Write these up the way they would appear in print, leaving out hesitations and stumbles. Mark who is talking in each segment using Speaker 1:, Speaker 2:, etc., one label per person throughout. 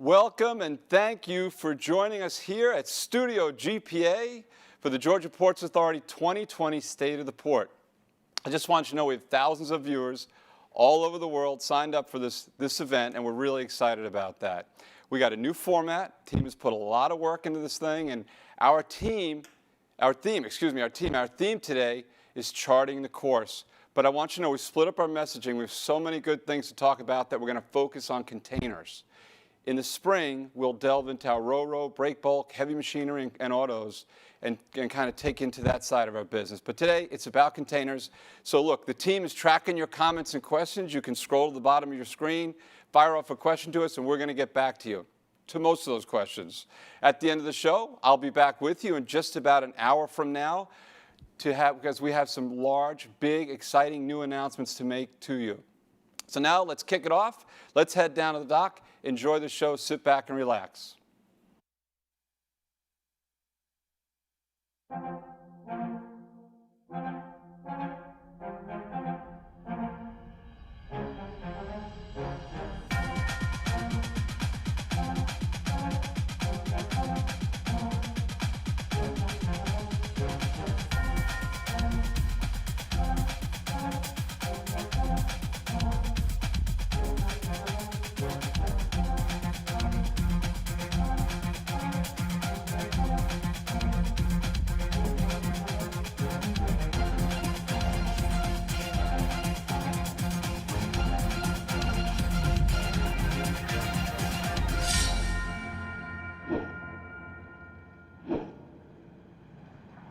Speaker 1: Welcome and thank you for joining us here at Studio GPA for the Georgia Ports Authority 2020 State of the Port. I just want you to know we have thousands of viewers all over the world signed up for this event, and we're really excited about that. We got a new format. The team has put a lot of work into this thing, and our theme today is charting the course. But I want you to know we split up our messaging. We have so many good things to talk about that we're going to focus on containers. In the spring, we'll delve into our ro-ro, break bulk, heavy machinery, and autos, and kind of take into that side of our business. But today, it's about containers. So look, the team is tracking your comments and questions. You can scroll to the bottom of your screen, fire off a question to us, and we're going to get back to you, to most of those questions. At the end of the show, I'll be back with you in just about an hour from now because we have some large, big, exciting new announcements to make to you. So now let's kick it off. Let's head down to the dock. Enjoy the show, sit back and relax.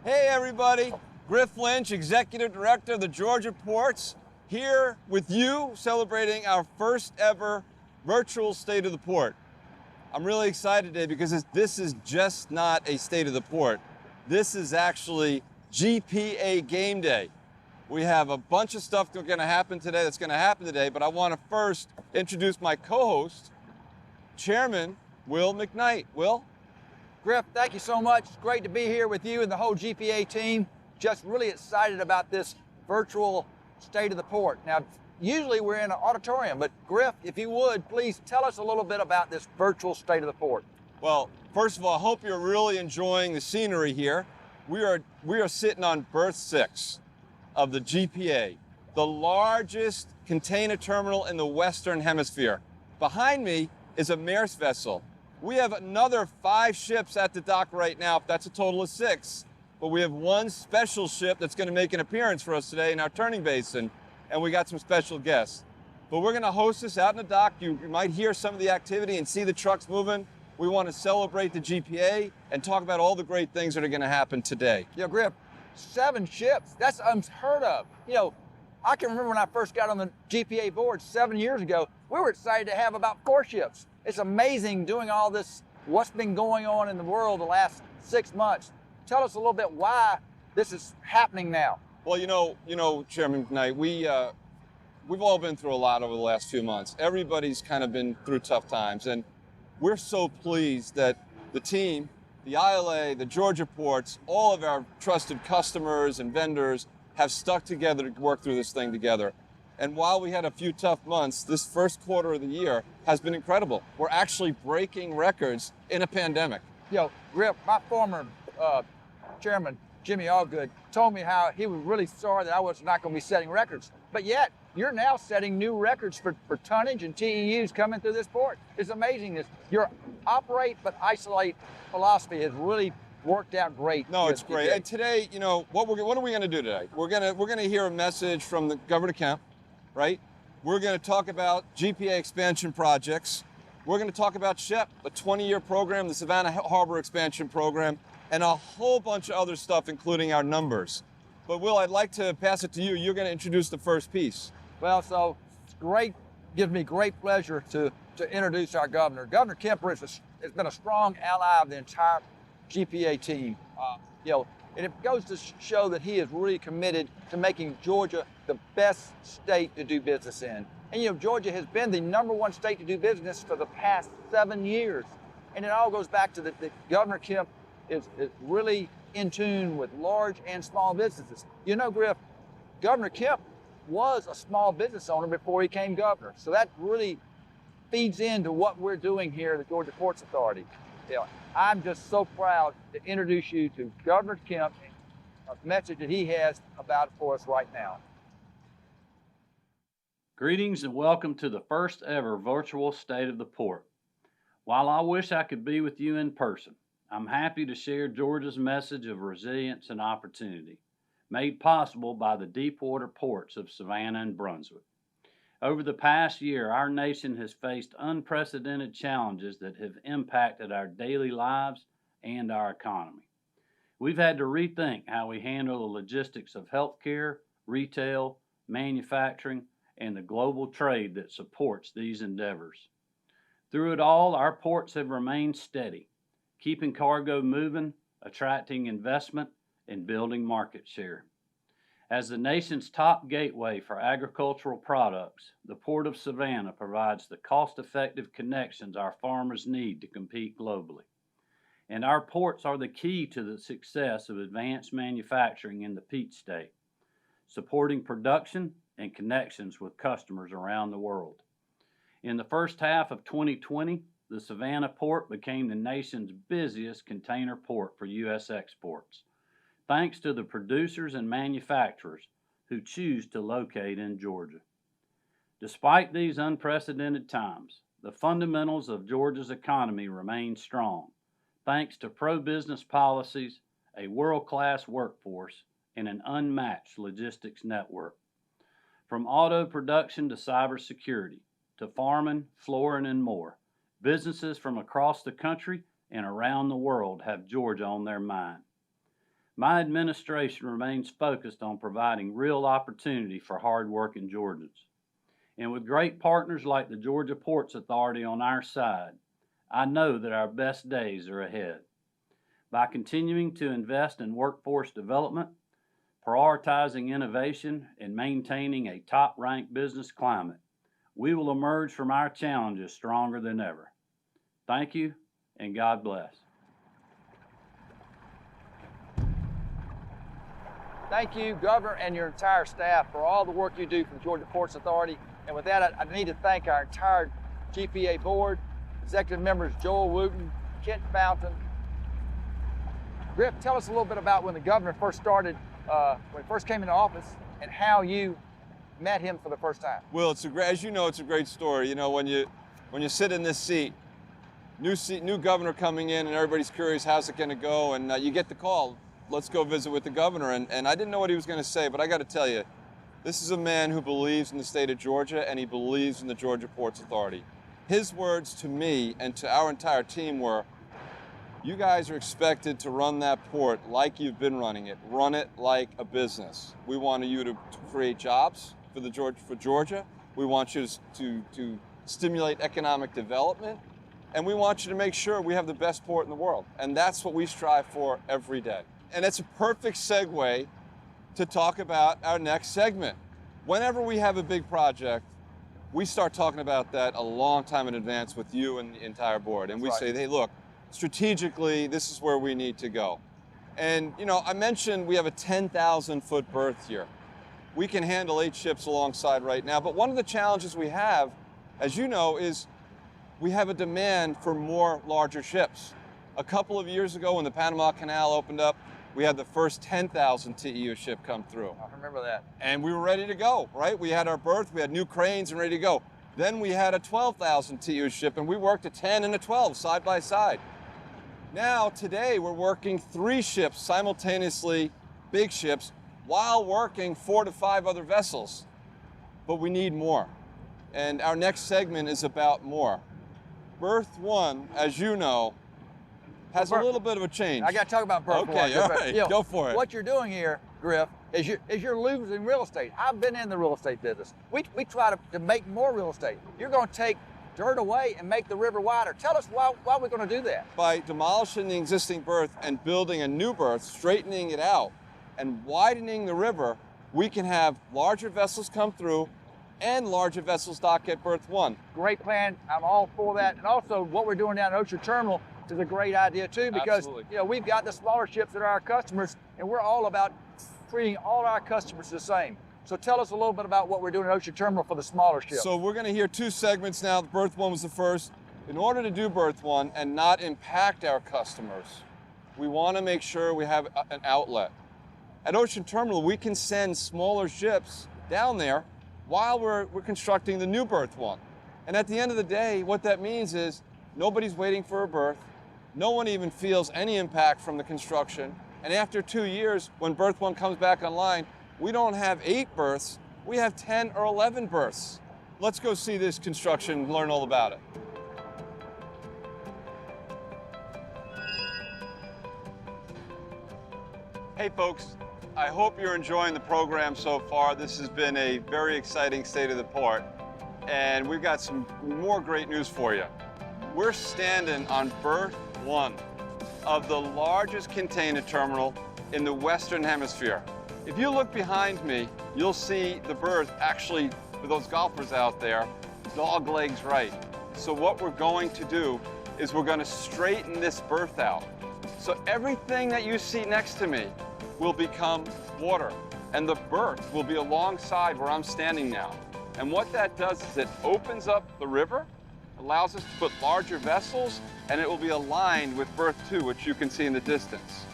Speaker 1: Hey everybody, Griff Lynch, Executive Director of the Georgia Ports, here with you celebrating our first ever virtual State of the Port. I'm really excited today because this is just not a State of the Port. This is actually GPA Game Day. We have a bunch of stuff that's going to happen today, but I want to first introduce my co-host, Chairman Will McKnight. Will?
Speaker 2: Griff, thank you so much. It's great to be here with you and the whole GPA team. Just really excited about this virtual State of the Port. Now, usually we're in an auditorium, but Griff, if you would, please tell us a little bit about this virtual State of the Port.
Speaker 1: Well, first of all, I hope you're really enjoying the scenery here. We are sitting on berth 6 of the GPA, the largest container terminal in the Western Hemisphere. Behind me is a Maersk vessel. We have another 5 ships at the dock right now. That's a total of 6. But we have one special ship that's going to make an appearance for us today in our turning basin, and we got some special guests. But we're going to host this out in the dock. You might hear some of the activity and see the trucks moving. We want to celebrate the GPA and talk about all the great things that are going to happen today.
Speaker 2: Yeah, Griff, 7 ships, that's unheard of. You know, I can remember when I first got on the GPA board 7 years ago, we were excited to have about 4 ships. It's amazing doing all this, what's been going on in the world the last 6 months. Tell us a little bit why this is happening now.
Speaker 1: Well, you know, Chairman McKnight, we've all been through a lot over the last few months. Everybody's kind of been through tough times, and we're so pleased that the team, the ILA, the Georgia Ports, all of our trusted customers and vendors have stuck together to work through this thing together. And while we had a few tough months, this first quarter of the year has been incredible. We're actually breaking records in a pandemic.
Speaker 2: You know, Griff, my former chairman, Jimmy Allgood, told me how he was really sorry that I was not going to be setting records. But yet, you're now setting new records for tonnage and TEUs coming through this port. It's amazing. Your operate but isolate philosophy has really worked out great.
Speaker 1: No, it's great. And today, you know, what are we going to do today? We're going to hear a message from the Governor Kemp. Right? We're going to talk about GPA expansion projects. We're going to talk about SHEP, a 20-year program, the Savannah Harbor expansion program, and a whole bunch of other stuff, including our numbers. But Will, I'd like to pass it to you. You're going to introduce the first piece.
Speaker 2: Well, so it's great, gives me great pleasure to introduce our governor. Governor Kemp has been a strong ally of the entire GPA team. You know, and it goes to show that he is really committed to making Georgia the best state to do business in. And you know, Georgia has been the #1 state to do business for the past 7 years. And it all goes back to the Governor Kemp is really in tune with large and small businesses. You know, Griff, Governor Kemp was a small business owner before he became governor. So that really feeds into what we're doing here at the Georgia Ports Authority. You know, I'm just so proud to introduce you to Governor Kemp, a message that he has about it for us right now.
Speaker 3: Greetings and welcome to the first ever virtual State of the Port. While I wish I could be with you in person, I'm happy to share Georgia's message of resilience and opportunity, made possible by the deepwater ports of Savannah and Brunswick. Over the past year, our nation has faced unprecedented challenges that have impacted our daily lives and our economy. We've had to rethink how we handle the logistics of healthcare, retail, manufacturing, and the global trade that supports these endeavors. Through it all, our ports have remained steady, keeping cargo moving, attracting investment, and building market share. As the nation's top gateway for agricultural products, the Port of Savannah provides the cost-effective connections our farmers need to compete globally. And our ports are the key to the success of advanced manufacturing in the Peach State, supporting production and connections with customers around the world. In the first half of 2020, the Savannah Port became the nation's busiest container port for U.S. exports, thanks to the producers and manufacturers who choose to locate in Georgia. Despite these unprecedented times, the fundamentals of Georgia's economy remain strong, thanks to pro-business policies, a world-class workforce, and an unmatched logistics network. From auto production to cybersecurity, to farming, flooring, and more, businesses from across the country and around the world have Georgia on their mind. My administration remains focused on providing real opportunity for hard-working Georgians. And with great partners like the Georgia Ports Authority on our side, I know that our best days are ahead. By continuing to invest in workforce development, prioritizing innovation, and maintaining a top-ranked business climate, we will emerge from our challenges stronger than ever. Thank you, and God bless.
Speaker 2: Thank you, Governor, and your entire staff for all the work you do for the Georgia Ports Authority. And with that, I need to thank our entire GPA board, executive members Joel Wooten, Kent Fountain. Griff, tell us a little bit about when the governor first started, when he first came into office, and how you met him for the first time.
Speaker 1: Well, as you know, it's a great story. You know, when you sit in this seat, new governor coming in, and everybody's curious, how's it going to go? And you get the call, let's go visit with the governor. And I didn't know what he was going to say, but I got to tell you, this is a man who believes in the state of Georgia, and he believes in the Georgia Ports Authority. His words to me and to our entire team were, you guys are expected to run that port like you've been running it. Run it like a business. We want you to create jobs for Georgia. We want you to stimulate economic development. And we want you to make sure we have the best port in the world. And that's what we strive for every day. And it's a perfect segue to talk about our next segment. Whenever we have a big project, we start talking about that a long time in advance with you and the entire board. And we say, hey, look, strategically, this is where we need to go. And, you know, I mentioned we have a 10,000-foot berth here. We can handle 8 ships alongside right now. But one of the challenges we have, as you know, is we have a demand for more larger ships. A couple of years ago when the Panama Canal opened up, we had the first 10,000 TEU ship come through.
Speaker 2: I remember that.
Speaker 1: And we were ready to go, right? We had our berth, we had new cranes and ready to go. Then we had a 12,000 TEU ship, and we worked a 10 and a 12 side by side. Now, today, we're working 3 ships simultaneously, big ships, while working 4 to 5 other vessels. But we need more. And our next segment is about more. Berth 1, as you know, has a little bit of a change.
Speaker 2: I got to talk about berth 1.
Speaker 1: Okay, all right,
Speaker 2: You know,
Speaker 1: go for it.
Speaker 2: What you're doing here, Griff, is you're losing real estate. I've been in the real estate business. We try to make more real estate. You're going to take dirt away and make the river wider. Tell us why we're going to do that.
Speaker 1: By demolishing the existing berth and building a new berth, straightening it out, and widening the river, we can have larger vessels come through and larger vessels dock at berth 1.
Speaker 2: Great plan. I'm all for that. And also, what we're doing down at Ocean Terminal is a great idea too, because
Speaker 1: Absolutely.
Speaker 2: you know, we've got the smaller ships that are our customers, and we're all about treating all our customers the same. So tell us a little bit about what we're doing at Ocean Terminal for the smaller ships.
Speaker 1: So we're going to hear two segments now. Berth 1 was the first. In order to do Berth 1 and not impact our customers, we want to make sure we have an outlet. At Ocean Terminal, we can send smaller ships down there while we're constructing the new Berth 1. And at the end of the day, what that means is nobody's waiting for a berth. No one even feels any impact from the construction. And after 2 years, when Berth 1 comes back online, we don't have 8 berths, we have 10 or 11 berths. Let's go see this construction and learn all about it. Hey folks, I hope you're enjoying the program so far. This has been a very exciting state of the port, and we've got some more great news for you. We're standing on Berth 1 of the largest container terminal in the Western Hemisphere. If you look behind me, you'll see the berth actually, for those golfers out there, dog legs right. So what we're going to do is we're going to straighten this berth out. So everything that you see next to me will become water, and the berth will be alongside where I'm standing now. And what that does is it opens up the river, allows us to put larger vessels, and it will be aligned with Berth 2, which you can see in the distance.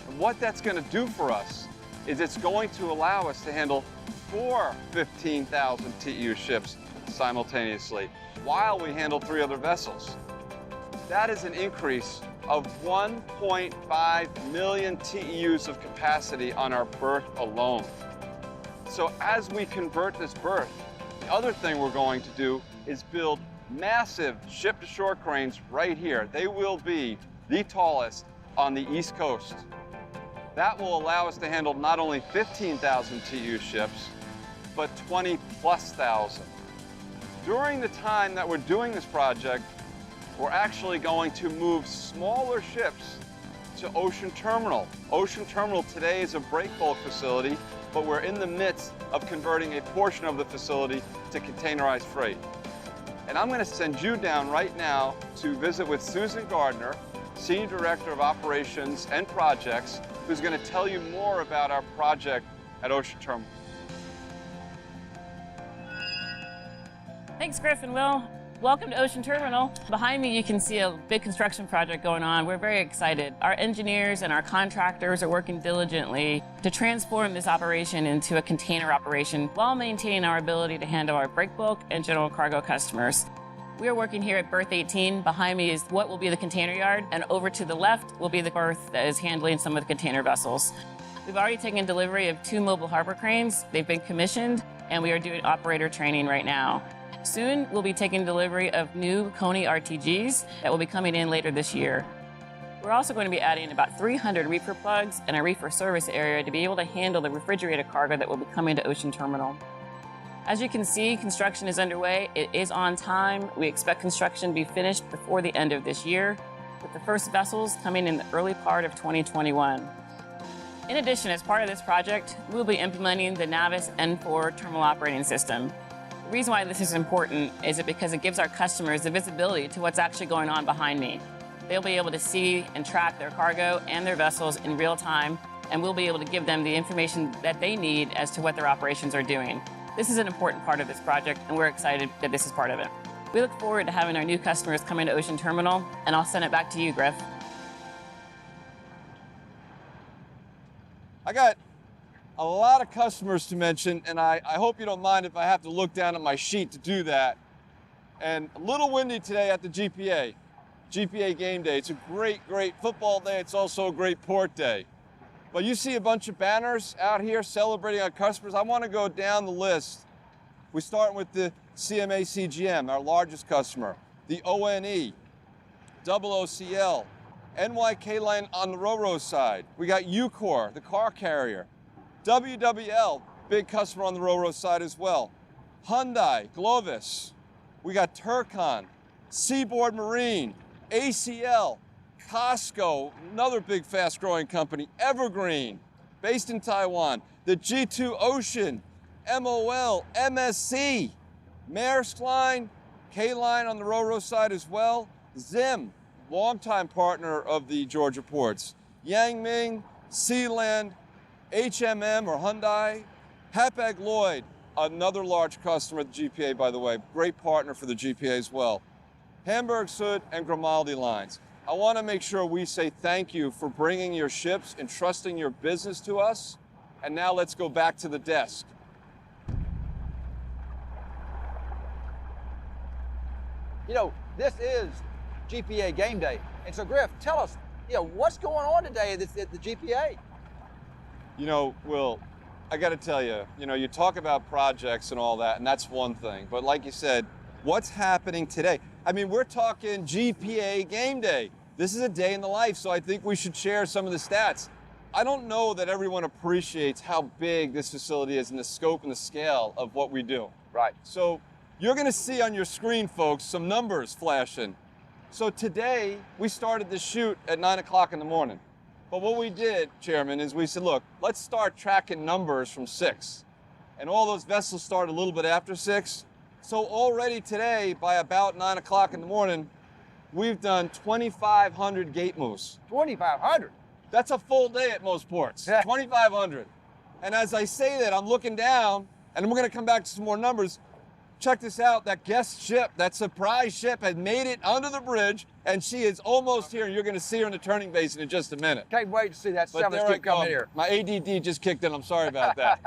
Speaker 1: And what that's going to do for us is it's going to allow us to handle 4 15,000 TEU ships simultaneously, while we handle 3 other vessels. That is an increase of 1.5 million TEUs of capacity on our berth alone. So as we convert this berth, the other thing we're going to do is build massive ship-to-shore cranes right here. They will be the tallest on the East Coast. That will allow us to handle not only 15,000 TEU ships, but 20+ thousand. During the time that we're doing this project, we're actually going to move smaller ships to Ocean Terminal. Ocean Terminal today is a break bulk facility, but we're in the midst of converting a portion of the facility to containerized freight. And I'm going to send you down right now to visit with Susan Gardner, Senior Director of Operations and Projects, who's going to tell you more about our project at Ocean Terminal.
Speaker 4: Thanks, Griff and Will. Welcome to Ocean Terminal. Behind me, you can see a big construction project going on. We're very excited. Our engineers and our contractors are working diligently to transform this operation into a container operation while maintaining our ability to handle our break bulk and general cargo customers. We are working here at Berth 18. Behind me is what will be the container yard, and over to the left will be the berth that is handling some of the container vessels. We've already taken delivery of 2 mobile harbor cranes. They've been commissioned, and we are doing operator training right now. Soon, we'll be taking delivery of new Coney RTGs that will be coming in later this year. We're also going to be adding about 300 reefer plugs and a reefer service area to be able to handle the refrigerated cargo that will be coming to Ocean Terminal. As you can see, construction is underway. It is on time. We expect construction to be finished before the end of this year, with the first vessels coming in the early part of 2021. In addition, as part of this project, we'll be implementing the Navis N4 terminal operating system. The reason why this is important is because it gives our customers the visibility to what's actually going on behind me. They'll be able to see and track their cargo and their vessels in real time, and we'll be able to give them the information that they need as to what their operations are doing. This is an important part of this project, and we're excited that this is part of it. We look forward to having our new customers come into Ocean Terminal, and I'll send it back to you, Griff.
Speaker 1: I got a lot of customers to mention, and I hope you don't mind if I have to look down at my sheet to do that. And a little windy today at the GPA game day. It's a great football day. It's also a great port day. But you see a bunch of banners out here celebrating our customers. I want to go down the list. We start with the CMA CGM, our largest customer, the ONE, OOCL, NYK Line on the Ro-Ro side. We got Ucor, the car carrier. WWL, big customer on the Ro-Ro side as well. Hyundai, Glovis. We got Turcon, Seaboard Marine, ACL, Costco, another big fast-growing company, Evergreen, based in Taiwan. The G2 Ocean, MOL, MSC, Maersk Line, K-Line on the Ro-Ro side as well. Zim, longtime partner of the Georgia ports. Yangming, Sealand, HMM or Hyundai, Hapag-Lloyd, another large customer at the GPA, by the way, great partner for the GPA as well. Hamburg Süd and Grimaldi Lines. I want to make sure we say thank you for bringing your ships and trusting your business to us. And now let's go back to the desk.
Speaker 2: You know, this is GPA game day. And so, Griff, tell us, what's going on today at the GPA?
Speaker 1: You know, Will, I got to tell you, you talk about projects and all that, and that's one thing. But like you said, what's happening today? I mean, we're talking GPA game day. This is a day in the life, so I think we should share some of the stats. I don't know that everyone appreciates how big this facility is and the scope and the scale of what we do.
Speaker 2: Right.
Speaker 1: So you're going to see on your screen, folks, some numbers flashing. So today, we started this shoot at 9 o'clock in the morning. But what we did, Chairman, is we said, look, let's start tracking numbers from 6. And all those vessels start a little bit after 6. So already today, by about 9 o'clock in the morning, we've done 2,500 gate moves.
Speaker 2: 2,500?
Speaker 1: That's a full day at most ports, 2,500. And as I say that, I'm looking down, and we're going to come back to some more numbers. Check this out, that guest ship, that surprise ship had made it under the bridge, and she is almost here, and you're going to see her in the turning basin in just a minute.
Speaker 2: Can't wait to see that
Speaker 1: But there I
Speaker 2: ship come
Speaker 1: come.
Speaker 2: in here.
Speaker 1: My ADD just kicked in, I'm sorry about that.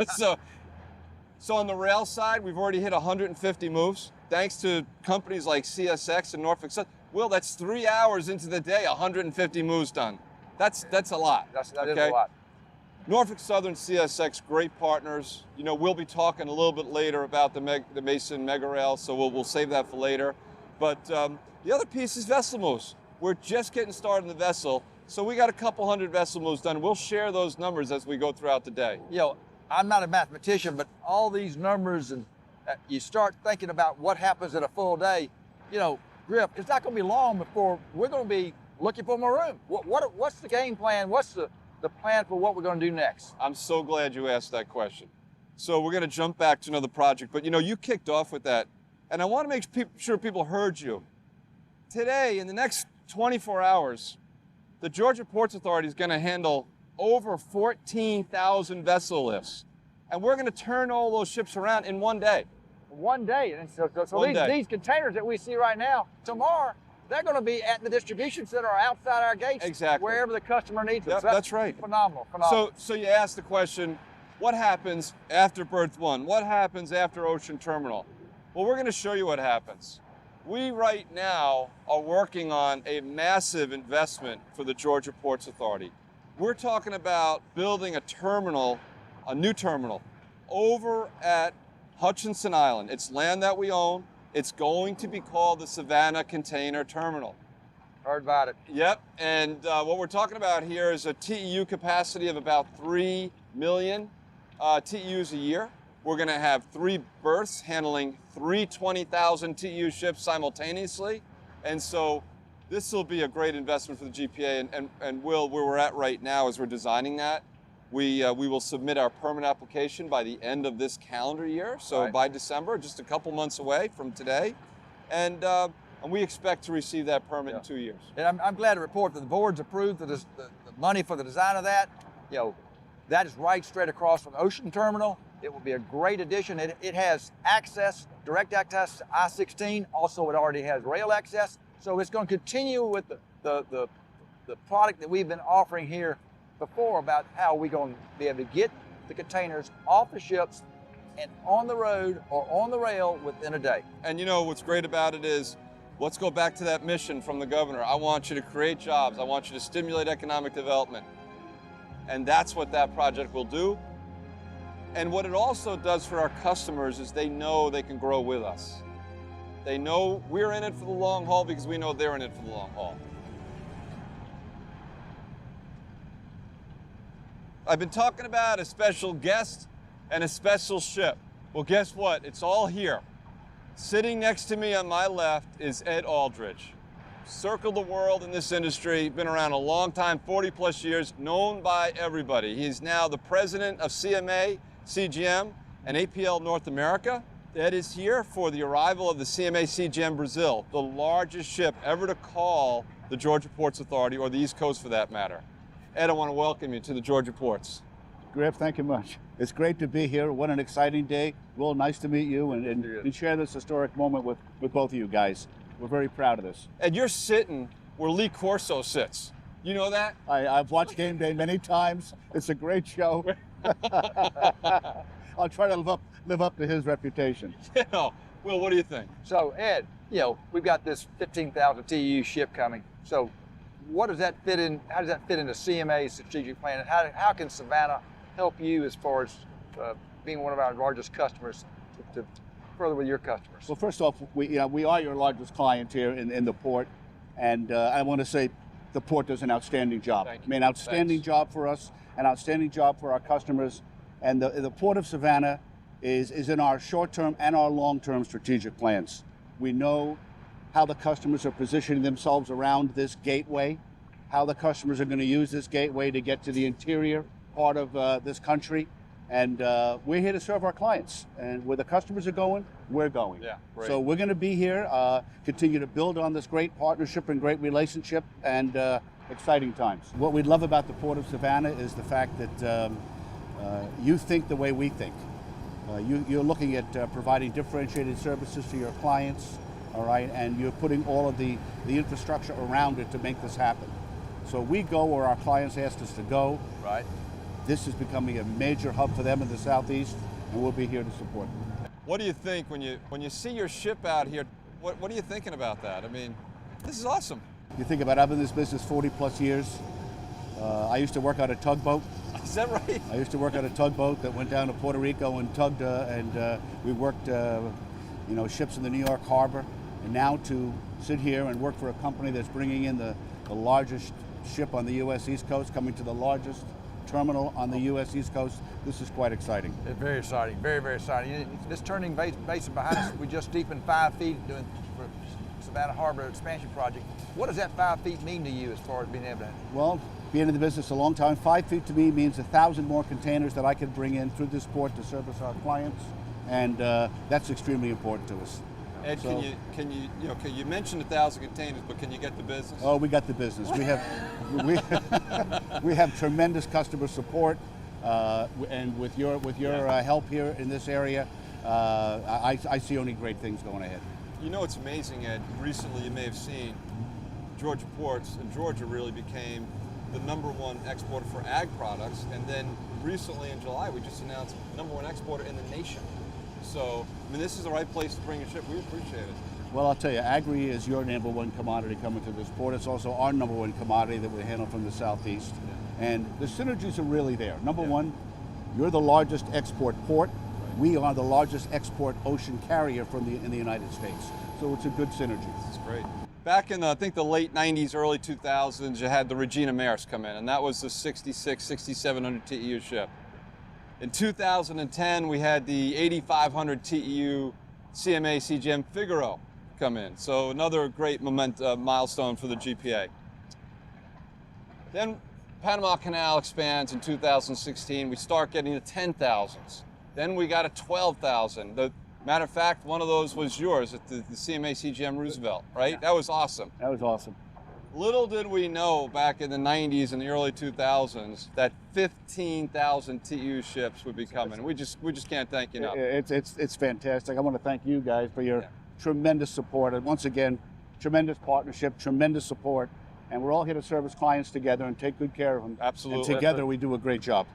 Speaker 1: So on the rail side, we've already hit 150 moves, thanks to companies like CSX and Norfolk Southern. Will, that's 3 hours into the day, 150 moves done. That's a lot.
Speaker 2: That is a lot.
Speaker 1: Norfolk Southern, CSX, great partners. We'll be talking a little bit later about the Mason Mega Rail, so we'll save that for later. But the other piece is vessel moves. We're just getting started in the vessel, so we got a couple hundred vessel moves done. We'll share those numbers as we go throughout the day.
Speaker 2: I'm not a mathematician, but all these numbers, and you start thinking about what happens in a full day. Griff, it's not going to be long before we're going to be looking for more room. What's the game plan? What's the plan for what we're going to do next?
Speaker 1: I'm so glad you asked that question. So we're going to jump back to another project, but you kicked off with that, and I want to make sure people heard you. Today, in the next 24 hours, the Georgia Ports Authority is going to handle over 14,000 vessel lifts, and we're going to turn all those ships around in one day.
Speaker 2: One day, and so these containers that we see right now, tomorrow, they're going to be at the distribution center or outside our gates.
Speaker 1: Exactly.
Speaker 2: Wherever the customer needs them.
Speaker 1: Yep,
Speaker 2: So
Speaker 1: that's right.
Speaker 2: Phenomenal.
Speaker 1: So you asked the question, what happens after Berth 1? What happens after Ocean Terminal? Well, we're going to show you what happens. We right now are working on a massive investment for the Georgia Ports Authority. We're talking about building a new terminal, over at Hutchinson Island. It's land that we own. It's going to be called the Savannah Container Terminal.
Speaker 2: Heard about it.
Speaker 1: Yep, and what we're talking about here is a TEU capacity of about 3 million TEUs a year. We're going to have 3 berths handling 320,000 TEU ships simultaneously. And so this will be a great investment for the GPA. And Will, where we're at right now as we're designing that, we will submit our permit application by the end of this calendar year. So
Speaker 2: right.
Speaker 1: By December, just a couple months away from today. And we expect to receive that permit in 2 years.
Speaker 2: And I'm glad to report that the board's approved the money for the design of that. That is right straight across from Ocean Terminal. It will be a great addition. It has access, direct access to I-16. Also, it already has rail access. So it's going to continue with the product that we've been offering here before about how we're going to be able to get the containers off the ships and on the road or on the rail within a day.
Speaker 1: And what's great about it is, let's go back to that mission from the governor. I want you to create jobs. I want you to stimulate economic development. And that's what that project will do. And what it also does for our customers is they know they can grow with us. They know we're in it for the long haul because we know they're in it for the long haul. I've been talking about a special guest and a special ship. Well, guess what? It's all here. Sitting next to me on my left is Ed Aldridge. Circled the world in this industry, been around a long time, 40 plus years, known by everybody. He's now the president of CMA, CGM, and APL North America. Ed is here for the arrival of the CMA CGM Brazil, the largest ship ever to call the Georgia Ports Authority, or the East Coast for that matter. Ed, I want to welcome you to the Georgia Ports.
Speaker 5: Griff, thank you much. It's great to be here. What an exciting day. Will, nice to meet you and share this historic moment with both of you guys. We're very proud of this.
Speaker 1: And you're sitting where Lee Corso sits. You know that?
Speaker 5: I've watched Game Day many times. It's a great show. I'll try to live up to his reputation.
Speaker 1: You know, Will, what do you think?
Speaker 2: So Ed, we've got this 15,000 TEU ship coming. So what does that fit in? How does that fit into CMA's strategic plan? And how can Savannah help you as far as being one of our largest customers to further with your customers?
Speaker 5: Well, first off, we are your largest client here in the port, and I want to say the port does an outstanding job.
Speaker 1: Thank you.
Speaker 5: I mean, outstanding job for us, an outstanding job for our customers, and the Port of Savannah is in our short-term and our long-term strategic plans. We know how the customers are positioning themselves around this gateway, how the customers are going to use this gateway to get to the interior part of this country, and we're here to serve our clients. And where the customers are going, we're going.
Speaker 1: Yeah, great.
Speaker 5: So we're going to be here, continue to build on this great partnership and great relationship, and exciting times. What we love about the Port of Savannah is the fact that you think the way we think. You're looking at providing differentiated services to your clients, all right, and you're putting all of the infrastructure around it to make this happen. So we go where our clients asked us to go.
Speaker 2: Right.
Speaker 5: This is becoming a major hub for them in the Southeast, and we'll be here to support them.
Speaker 1: What do you think when you see your ship out here? What are you thinking about that? I mean, this is awesome.
Speaker 5: You think about, I've been in this business 40 plus years. I used to work on a tugboat.
Speaker 1: Is that right?
Speaker 5: I used to work on a tugboat that went down to Puerto Rico and tugged, and we worked, ships in the New York Harbor. And now to sit here and work for a company that's bringing in the largest ship on the U.S. East Coast, coming to the largest terminal on the U.S. East Coast, this is quite exciting.
Speaker 2: It's very exciting, very, very exciting. This turning basin behind us, we just deepened 5 feet doing for Savannah Harbor expansion project. What does that 5 feet mean to you as far as being able to?
Speaker 5: Well, being in the business a long time, 5 feet to me means 1,000 more containers that I can bring in through this port to service our clients, and that's extremely important to us.
Speaker 1: Ed,
Speaker 5: So-
Speaker 1: can you mentioned 1,000 containers, but can you get the business?
Speaker 5: Oh, we got the business. We have we have tremendous customer support, and with your help here in this area, I see only great things going ahead.
Speaker 1: You know, it's amazing, Ed. Recently, you may have seen Georgia ports, and Georgia really became the #1 exporter for ag products. And then recently in July, we just announced #1 exporter in the nation. So, I mean, this is the right place to bring a ship. We appreciate it.
Speaker 5: Well, I'll tell you, agri is your #1 commodity coming to this port. It's also our #1 commodity that we handle from the Southeast. And the synergies are really there. Number one, you're the largest export port. We are the largest export ocean carrier in the United States. So it's a good synergy.
Speaker 1: It's great. Back in, I think, the late 90s, early 2000s, you had the Regina Maersk come in, and that was the 6,700 TEU ship. In 2010, we had the 8,500 TEU CMA CGM Figaro come in. So another great milestone for the GPA. Then Panama Canal expands in 2016. We start getting to 10,000s. Then we got a 12,000. The matter of fact, one of those was yours at the CMA CGM Roosevelt, right?
Speaker 5: Yeah.
Speaker 1: That was awesome.
Speaker 5: That was awesome.
Speaker 1: Little did we know back in the 90s and the early 2000s that 15,000 TEU ships would be coming. We just can't thank you enough.
Speaker 5: It's fantastic. I want to thank you guys for your tremendous support. And once again, tremendous partnership, tremendous support. And we're all here to service clients together and take good care of them.
Speaker 1: Absolutely.
Speaker 5: And together we do a great job.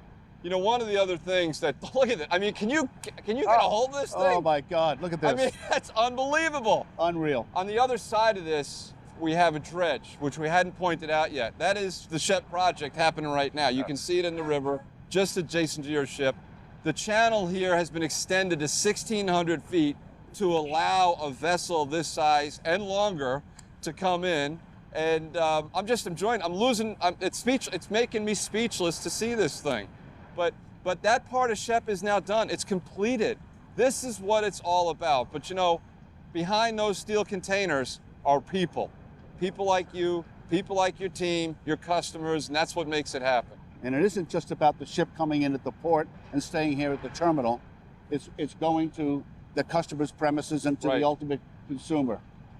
Speaker 1: You know, one of the other things that, look at it. I mean, can you get a hold of this thing?
Speaker 5: Oh my God, look at this.
Speaker 1: I mean, that's unbelievable.
Speaker 5: Unreal.
Speaker 1: On the other side of this, we have a dredge, which we hadn't pointed out yet. That is the Shep project happening right now. You can see it in the river, just adjacent to your ship. The channel here has been extended to 1,600 feet to allow a vessel this size and longer to come in. And I'm just enjoying it. It's making me speechless to see this thing. But that part of Shep is now done. It's completed. This is what it's all about. But you know, behind those steel containers are people. People like you, people like your team, your customers, and that's what makes it happen.
Speaker 5: And it isn't just about the ship coming in at the port and staying here at the terminal. It's going to the customer's premises and to the ultimate consumer.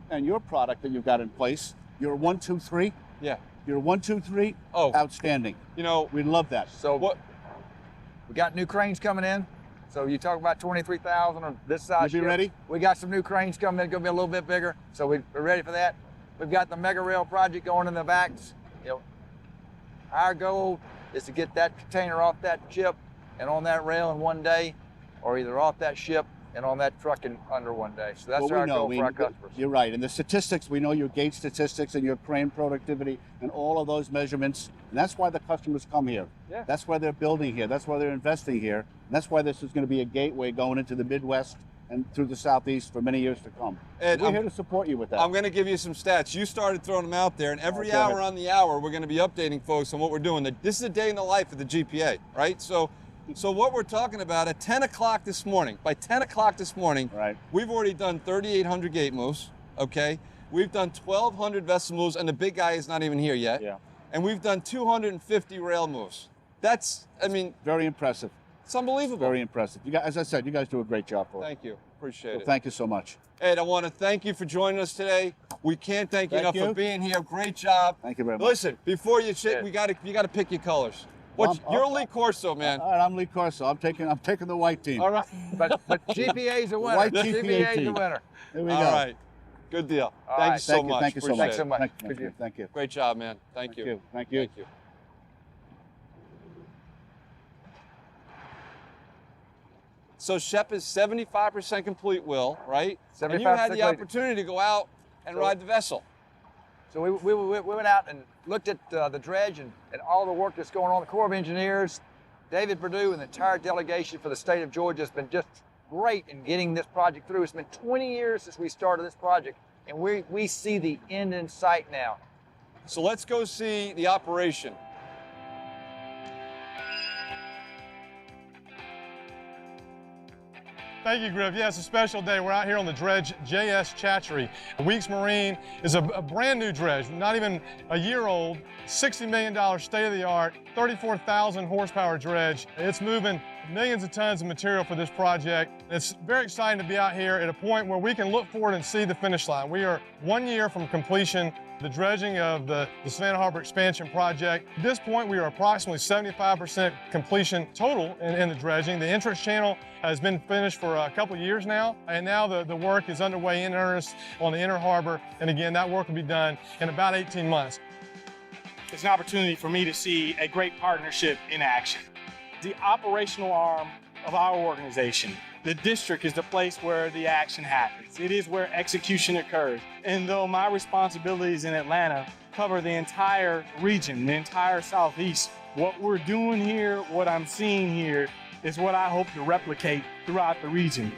Speaker 5: And your product that you've got in place, your 1, 2, 3.
Speaker 1: Yeah.
Speaker 5: Your 1, 2, 3.
Speaker 1: Oh,
Speaker 5: outstanding.
Speaker 1: You know,
Speaker 5: We love that.
Speaker 2: So
Speaker 1: what?
Speaker 2: We got new cranes coming in. So you talk about 23,000 on this size.
Speaker 5: You be ready?
Speaker 2: We got some new cranes coming in, gonna be a little bit bigger. So we're ready for that. We've got the mega rail project going in the backs. You know, our goal is to get that container off that ship and on that rail in one day, or either off that ship and on that truck in under one day. So that's our goal for our customers.
Speaker 5: You're right. And the statistics, we know your gate statistics and your crane productivity and all of those measurements. And that's why the customers come here.
Speaker 2: Yeah.
Speaker 5: That's why they're building here. That's why they're investing here. And that's why this is going to be a gateway going into the Midwest and through the Southeast for many years to come.
Speaker 1: Ed,
Speaker 5: we're here to support you with that.
Speaker 1: I'm going to give you some stats. You started throwing them out there, and every
Speaker 5: Go
Speaker 1: hour
Speaker 5: ahead.
Speaker 1: on the hour, we're going to be updating folks on what we're doing. This is a day in the life of the GPA, right? So what we're talking about at 10 o'clock this morning, by 10 o'clock this morning,
Speaker 5: Right.
Speaker 1: we've already done 3,800 gate moves, okay? We've done 1,200 vessel moves, and the big guy is not even here yet.
Speaker 5: Yeah.
Speaker 1: And we've done 250 rail moves. That's, I mean,
Speaker 5: Very impressive.
Speaker 1: it's unbelievable.
Speaker 5: Very impressive. You guys, as I said, you guys do a great job for us.
Speaker 1: Thank you. Appreciate
Speaker 5: So
Speaker 1: it.
Speaker 5: thank you so much.
Speaker 1: Ed, I want to thank you for joining us today. We can't thank you
Speaker 5: Thank
Speaker 1: enough for
Speaker 5: you.
Speaker 1: being here. Great job.
Speaker 5: Thank you very much.
Speaker 1: Listen, before you shit,
Speaker 2: Yeah.
Speaker 1: you gotta pick your colors. What's
Speaker 5: Well,
Speaker 1: you're Lee Corso, man.
Speaker 5: All right, I'm Lee Corso. I'm taking the white team.
Speaker 1: All right.
Speaker 2: But GPA's a winner.
Speaker 5: White
Speaker 2: GPA's a
Speaker 5: team.
Speaker 2: winner.
Speaker 5: Here we go.
Speaker 1: All right. Good deal.
Speaker 2: All
Speaker 1: Thank you
Speaker 2: right.
Speaker 1: so much.
Speaker 5: Thank you so
Speaker 1: Appreciate
Speaker 5: much.
Speaker 1: it.
Speaker 2: so much.
Speaker 5: Thank
Speaker 2: Good
Speaker 5: you.
Speaker 2: deal.
Speaker 5: Thank you.
Speaker 1: Great job, man. Thank you.
Speaker 5: Thank you.
Speaker 1: Thank you. So Shep is 75% complete, Will, right? And you
Speaker 2: 75%
Speaker 1: had the
Speaker 2: complete.
Speaker 1: opportunity to go out and ride the vessel.
Speaker 2: So we went out and looked at the dredge and all the work that's going on. The Corps of Engineers, David Perdue, and the entire delegation for the state of Georgia has been just great in getting this project through. It's been 20 years since we started this project, and we see the end in sight now.
Speaker 1: So let's go see the operation.
Speaker 6: Thank you, Griff. Yeah, it's a special day. We're out here on the dredge JS Chatchery. Weeks Marine is a brand new dredge, not even a year old, $60 million state-of-the-art, 34,000 horsepower dredge. It's moving millions of tons of material for this project. It's very exciting to be out here at a point where we can look forward and see the finish line. We are 1 year from completion, the dredging of the Savannah Harbor Expansion Project. At this point, we are approximately 75% completion total in the dredging. The entrance channel has been finished for a couple of years now, and now the work is underway in earnest on the inner harbor. And again, that work will be done in about 18 months.
Speaker 7: It's an opportunity for me to see a great partnership in action. The operational arm of our organization, the district, is the place where the action happens. It is where execution occurs. And though my responsibilities in Atlanta cover the entire region, the entire Southeast, what we're doing here, what I'm seeing here, is what I hope to replicate throughout the region.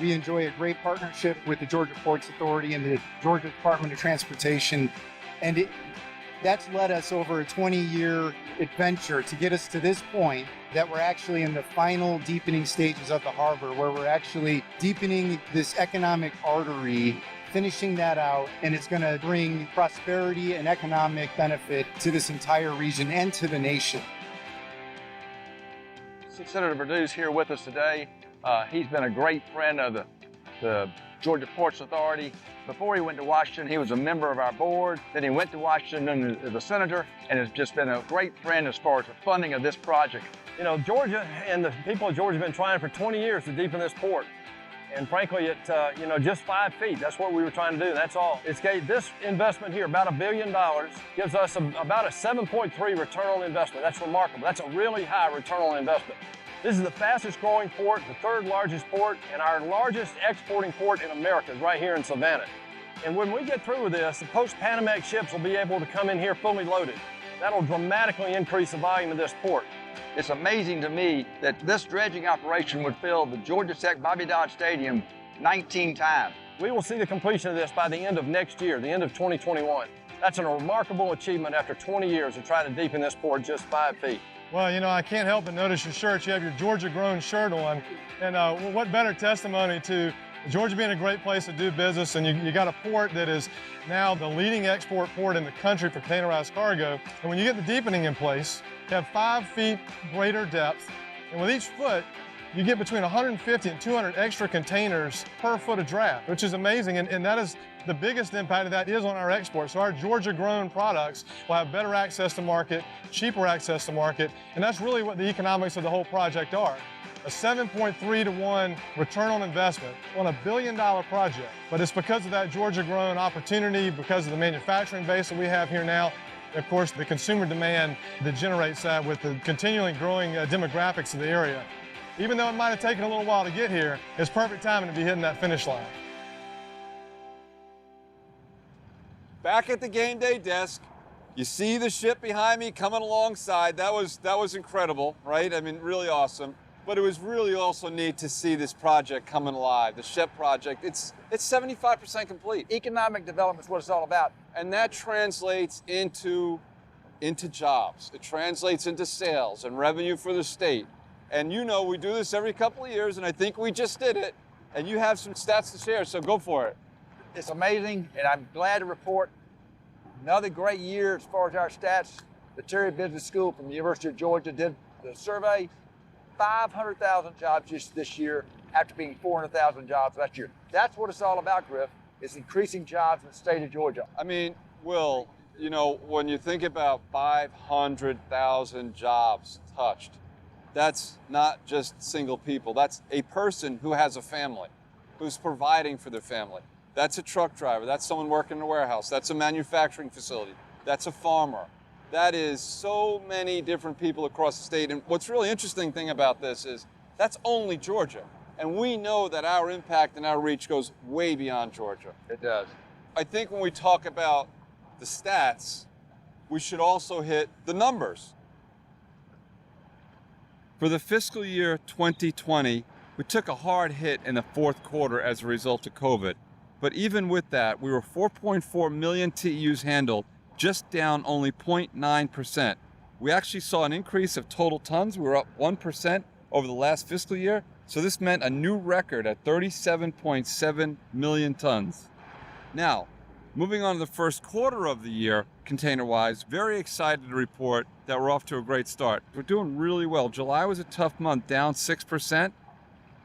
Speaker 8: We enjoy a great partnership with the Georgia Ports Authority and the Georgia Department of Transportation, and that's led us over a 20-year adventure to get us to this point that we're actually in the final deepening stages of the harbor, where we're actually deepening this economic artery, finishing that out, and it's going to bring prosperity and economic benefit to this entire region and to the nation.
Speaker 2: Senator Perdue's here with us today. He's been a great friend of the Georgia Ports Authority. Before he went to Washington, he was a member of our board. Then he went to Washington as a senator and has just been a great friend as far as the funding of this project.
Speaker 9: You know, Georgia and the people of Georgia have been trying for 20 years to deepen this port. And frankly, just 5 feet, that's what we were trying to do, that's all. It's gave this investment here, about $1 billion, gives us about a 7.3 return on investment. That's remarkable. That's a really high return on investment. This is the fastest growing port, the third largest port, and our largest exporting port in America is right here in Savannah. And when we get through with this, the post-Panamax ships will be able to come in here fully loaded. That'll dramatically increase the volume of this port.
Speaker 2: It's amazing to me that this dredging operation would fill the Georgia Tech Bobby Dodd Stadium 19 times.
Speaker 9: We will see the completion of this by the end of next year, the end of 2021. That's a remarkable achievement after 20 years of trying to deepen this port just 5 feet.
Speaker 6: Well, you know, I can't help but notice your shirt. You have your Georgia-grown shirt on. And what better testimony to Georgia being a great place to do business, and you got a port that is now the leading export port in the country for containerized cargo. And when you get the deepening in place, you have 5 feet greater depth. And with each foot, you get between 150 and 200 extra containers per foot of draft, which is amazing. And that is the biggest impact of that is on our export. So our Georgia-grown products will have better access to market, cheaper access to market, and that's really what the economics of the whole project are. A 7.3 to 1 return on investment on a $1 billion project. But it's because of that Georgia-grown opportunity, because of the manufacturing base that we have here now, and of course the consumer demand that generates that with the continually growing demographics of the area. Even though it might have taken a little while to get here, it's perfect timing to be hitting that finish line.
Speaker 1: Back at the game day desk, you see the ship behind me coming alongside. That was incredible, right? I mean, really awesome. But it was really also neat to see this project coming alive, the ship project. It's 75% complete.
Speaker 2: Economic development is what it's all about.
Speaker 1: And that translates into jobs. It translates into sales and revenue for the state. And you know, we do this every couple of years, and I think we just did it. And you have some stats to share, so go for it.
Speaker 2: It's amazing, and I'm glad to report another great year as far as our stats. The Terry Business School from the University of Georgia did the survey. 500,000 jobs this year after being 400,000 jobs last year. That's what it's all about, Griff. It's increasing jobs in the state of Georgia.
Speaker 1: I mean, Will, you know, when you think about 500,000 jobs touched, that's not just single people. That's a person who has a family, who's providing for their family. That's a truck driver. That's someone working in a warehouse. That's a manufacturing facility. That's a farmer. That is so many different people across the state. And what's really interesting thing about this is that's only Georgia. And we know that our impact and our reach goes way beyond Georgia.
Speaker 2: It does.
Speaker 1: I think when we talk about the stats, we should also hit the numbers. For the fiscal year 2020, we took a hard hit in the fourth quarter as a result of COVID. But even with that, we were 4.4 million TEUs handled, just down only 0.9%. We actually saw an increase of total tons. We were up 1% over the last fiscal year. So this meant a new record at 37.7 million tons. Now, moving on to the first quarter of the year, container-wise, very excited to report that we're off to a great start. We're doing really well. July was a tough month, down 6%.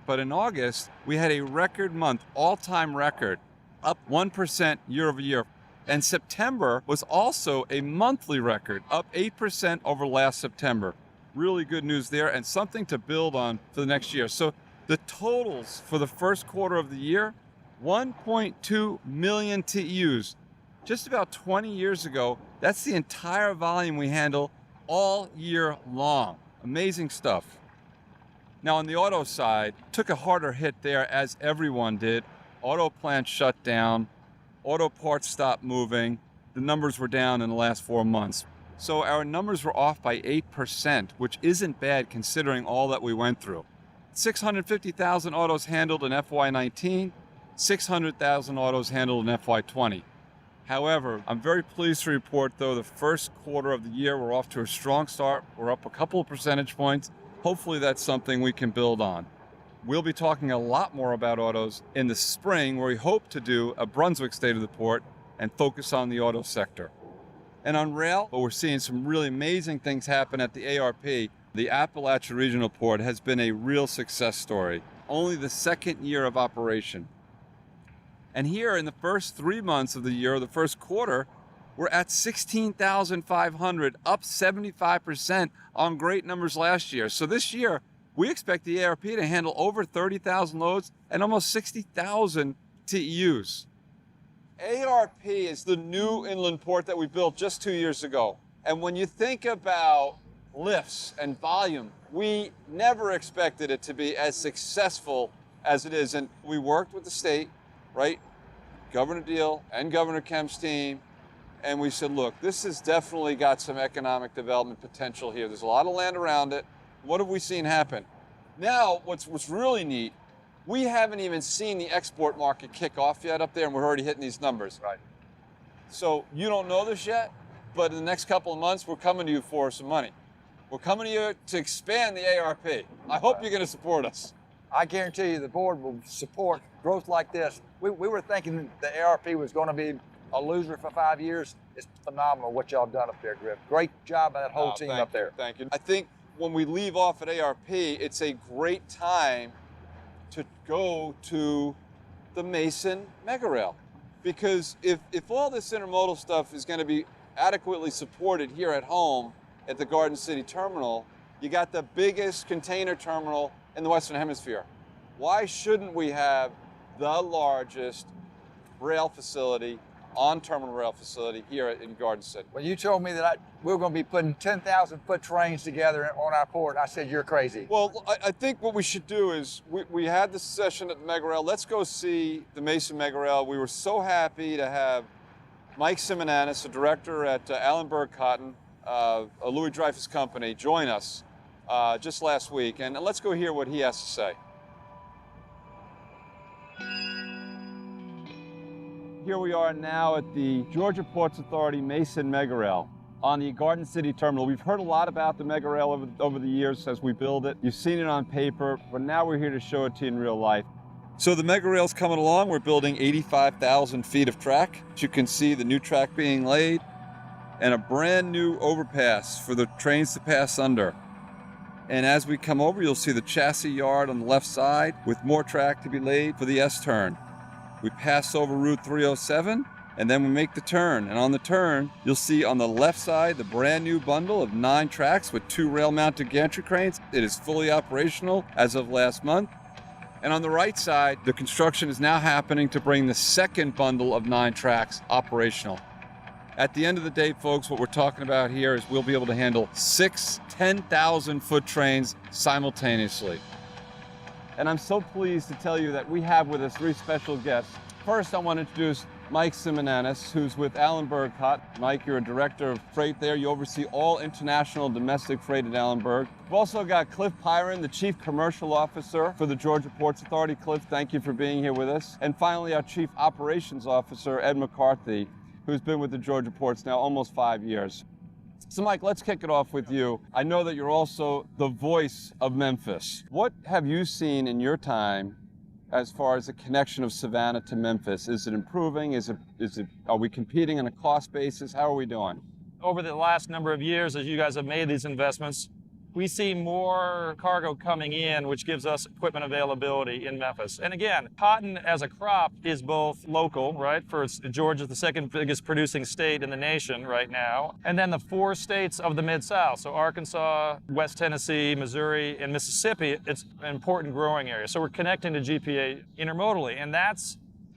Speaker 1: But in August, we had a record month, all-time record, up 1% year over year. And September was also a monthly record, up 8% over last September. Really good news there and something to build on for the next year. So the totals for the first quarter of the year, 1.2 million TEUs. Just about 20 years ago, that's the entire volume we handle all year long. Amazing stuff. Now on the auto side, took a harder hit there as everyone did. Auto plants shut down. Auto parts stopped moving. The numbers were down in the last 4 months. So our numbers were off by 8%, which isn't bad considering all that we went through. 650,000 autos handled in FY19, 600,000 autos handled in FY20. However, I'm very pleased to report, though, the first quarter of the year, we're off to a strong start. We're up a couple of percentage points. Hopefully that's something we can build on. We'll be talking a lot more about autos in the spring, where we hope to do a Brunswick State of the Port and focus on the auto sector. And on rail, well, we're seeing some really amazing things happen at the ARP. The Appalachia Regional Port has been a real success story. Only the second year of operation. And here in the first 3 months of the year, the first quarter, we're at 16,500, up 75% on great numbers last year. So this year, we expect the ARP to handle over 30,000 loads and almost 60,000 TEUs. ARP is the new inland port that we built just 2 years ago. And when you think about lifts and volume, we never expected it to be as successful as it is. And we worked with the state, right? Governor Deal and Governor Kemp's team. And we said, look, this has definitely got some economic development potential here. There's a lot of land around it. What have we seen happen? Now, what's really neat, we haven't even seen the export market kick off yet up there, and we're already hitting these numbers.
Speaker 2: Right.
Speaker 1: So you don't know this yet, but in the next couple of months, we're coming to you for some money. We're coming to you to expand the ARP. I hope you're going to support us.
Speaker 2: I guarantee you the board will support growth like this. We were thinking the ARP was going to be a loser for 5 years. It's phenomenal what y'all done up there, Griff. Great job by that whole team up there.
Speaker 1: Thank you. I think when we leave off at ARP, it's a great time to go to the Mason Megaраil. Because if all this intermodal stuff is going to be adequately supported here at home at the Garden City Terminal, you got the biggest container terminal in the Western Hemisphere. Why shouldn't we have the largest rail facility, on-terminal rail facility here in Garden City?
Speaker 2: When you told me that we were going to be putting 10,000-foot trains together on our port, I said, you're crazy.
Speaker 1: Well, I think what we should do is, we had this session at the Megaраil. Let's go see the Mason Megarail. We were so happy to have Mike Simonanis, a director at Allenberg Cotton, a Louis Dreyfus company, join us just last week. And let's go hear what he has to say. Here we are now at the Georgia Ports Authority Mason Megarail on the Garden City Terminal. We've heard a lot about the Megarail over the years as we build it. You've seen it on paper, but now we're here to show it to you in real life. So the Megarail's coming along. We're building 85,000 feet of track. As you can see, the new track being laid and a brand new overpass for the trains to pass under. And as we come over, you'll see the chassis yard on the left side with more track to be laid for the S-turn. We pass over Route 307, and then we make the turn. And on the turn, you'll see on the left side the brand new bundle of 9 tracks with 2 rail-mounted gantry cranes. It is fully operational as of last month. And on the right side, the construction is now happening to bring the second bundle of 9 tracks operational. At the end of the day, folks, what we're talking about here is we'll be able to handle 6 10,000-foot trains simultaneously. And I'm so pleased to tell you that we have with us 3 special guests. First, I want to introduce Mike Simonanis, who's with Allenberg Cotton. Mike, you're a director of freight there. You oversee all international domestic freight at Allenberg. We've also got Cliff Pyron, the Chief Commercial Officer for the Georgia Ports Authority. Cliff, thank you for being here with us. And finally, our Chief Operations Officer, Ed McCarthy, who's been with the Georgia Ports now almost 5 years. So Mike, let's kick it off with you. I know that you're also the voice of Memphis. What have you seen in your time as far as the connection of Savannah to Memphis? Is it improving? Are we competing on a cost basis? How are we doing?
Speaker 10: Over the last number of years, as you guys have made these investments, we see more cargo coming in, which gives us equipment availability in Memphis. And again, cotton as a crop is both local, right? Georgia's the second biggest producing state in the nation right now. And then the 4 states of the Mid-South, so Arkansas, West Tennessee, Missouri, and Mississippi, it's an important growing area. So we're connecting to GPA intermodally, and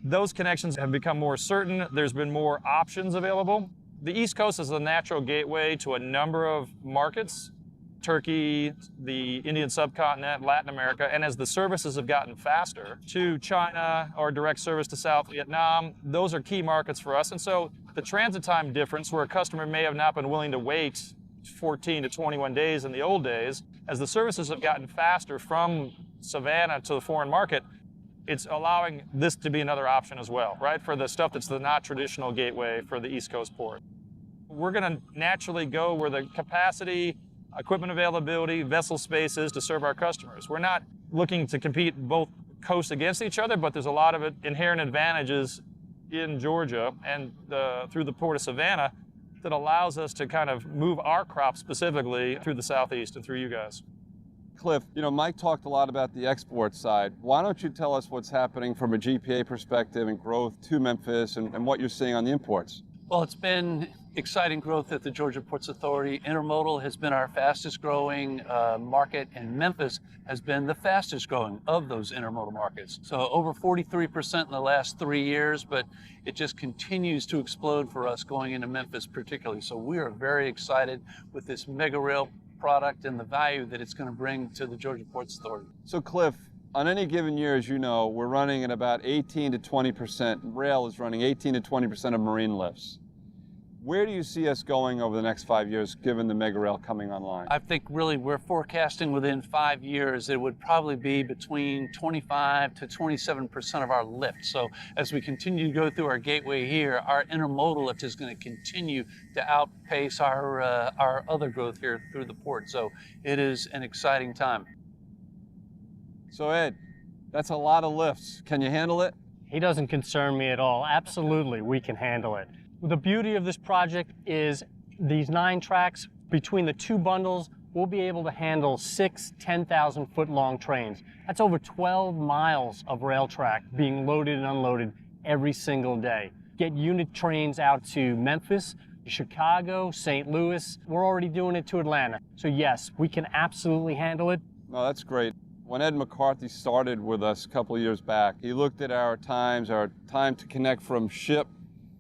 Speaker 10: those connections have become more certain. There's been more options available. The East Coast is a natural gateway to a number of markets. Turkey, the Indian subcontinent, Latin America, and as the services have gotten faster to China or direct service to South Vietnam, those are key markets for us. And so the transit time difference, where a customer may have not been willing to wait 14 to 21 days in the old days, as the services have gotten faster from Savannah to the foreign market, it's allowing this to be another option as well, right? For the stuff that's the not traditional gateway for the East Coast port. We're going to naturally go where the capacity, equipment availability, vessel spaces to serve our customers. We're not looking to compete both coasts against each other, but there's a lot of inherent advantages in Georgia and through the Port of Savannah that allows us to kind of move our crop specifically through the Southeast and through you guys.
Speaker 1: Cliff, Mike talked a lot about the export side. Why don't you tell us what's happening from a GPA perspective and growth to Memphis and what you're seeing on the imports?
Speaker 11: Well, it's been exciting growth at the Georgia Ports Authority. Intermodal has been our fastest growing market, and Memphis has been the fastest growing of those intermodal markets. So over 43% in the last 3 years, but it just continues to explode for us going into Memphis particularly. So we are very excited with this mega rail product and the value that it's going to bring to the Georgia Ports Authority.
Speaker 1: So Cliff, on any given year, as you know, we're running at about 18 to 20%. Rail is running 18 to 20% of marine lifts. Where do you see us going over the next 5 years, given the mega rail coming online?
Speaker 11: I think really we're forecasting within 5 years it would probably be between 25 to 27% of our lift. So as we continue to go through our gateway here, our intermodal lift is going to continue to outpace our other growth here through the port. So it is an exciting time.
Speaker 1: So Ed, that's a lot of lifts. Can you handle it?
Speaker 12: He doesn't concern me at all. Absolutely, we can handle it. The beauty of this project is these 9 tracks between the 2 bundles we'll be able to handle 6 10,000-foot long trains. That's over 12 miles of rail track being loaded and unloaded every single day. Get unit trains out to Memphis, Chicago, St. Louis. We're already doing it to Atlanta. So yes, we can absolutely handle it.
Speaker 1: No, that's great. When Ed McCarthy started with us a couple of years back, he looked at our time to connect from ship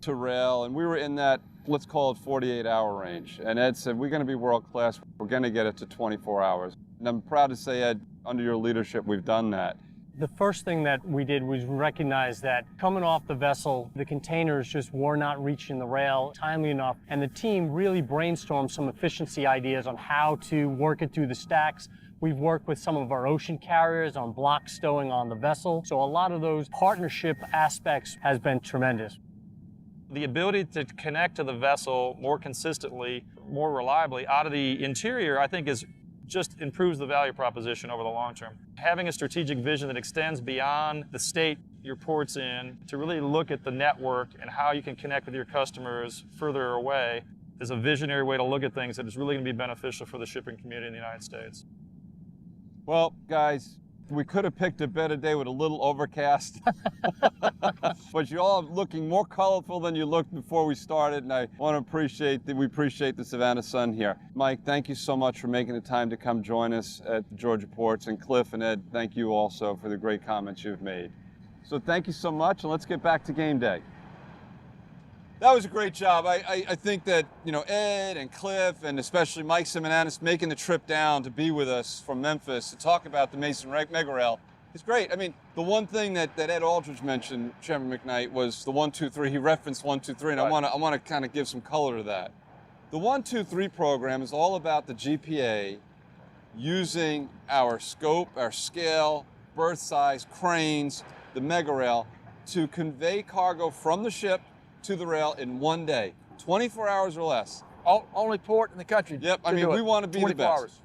Speaker 1: to rail, and we were in that, let's call it 48-hour range. And Ed said, we're going to be world-class. We're going to get it to 24 hours. And I'm proud to say, Ed, under your leadership, we've done that.
Speaker 12: The first thing that we did was recognize that coming off the vessel, the containers just were not reaching the rail timely enough, and the team really brainstormed some efficiency ideas on how to work it through the stacks. We've worked with some of our ocean carriers on block stowing on the vessel, so a lot of those partnership aspects has been tremendous.
Speaker 10: The ability to connect to the vessel more consistently, more reliably out of the interior, I think just improves the value proposition over the long term. Having a strategic vision that extends beyond the state your port's in to really look at the network and how you can connect with your customers further away is a visionary way to look at things that is really going to be beneficial for the shipping community in the United States.
Speaker 1: Well, guys, we could have picked a better day with a little overcast, but you all are looking more colorful than you looked before we started, and I want to appreciate that we appreciate the Savannah sun here. Mike, thank you so much for making the time to come join us at the Georgia Ports, and Cliff and Ed, thank you also for the great comments you've made. So thank you so much, and let's get back to game day. That was a great job. I think that, you know, Ed and Cliff and especially Mike Simonanis making the trip down to be with us from Memphis to talk about the Mason Mega Rail is great. I mean, the one thing that Ed Aldridge mentioned, Chairman McKnight, was the 1, 2, 3. He referenced 1, 2, 3, and
Speaker 2: Right.
Speaker 1: I want to kind of give some color to that. The 1, 2, 3 program is all about the GPA using our scope, our scale, berth size, cranes, the Mega Rail to convey cargo from the ship to the rail in one day, 24 hours or less.
Speaker 2: Only port in the country.
Speaker 1: Yep, I mean, we want to be the
Speaker 2: 24
Speaker 1: best.
Speaker 2: hours.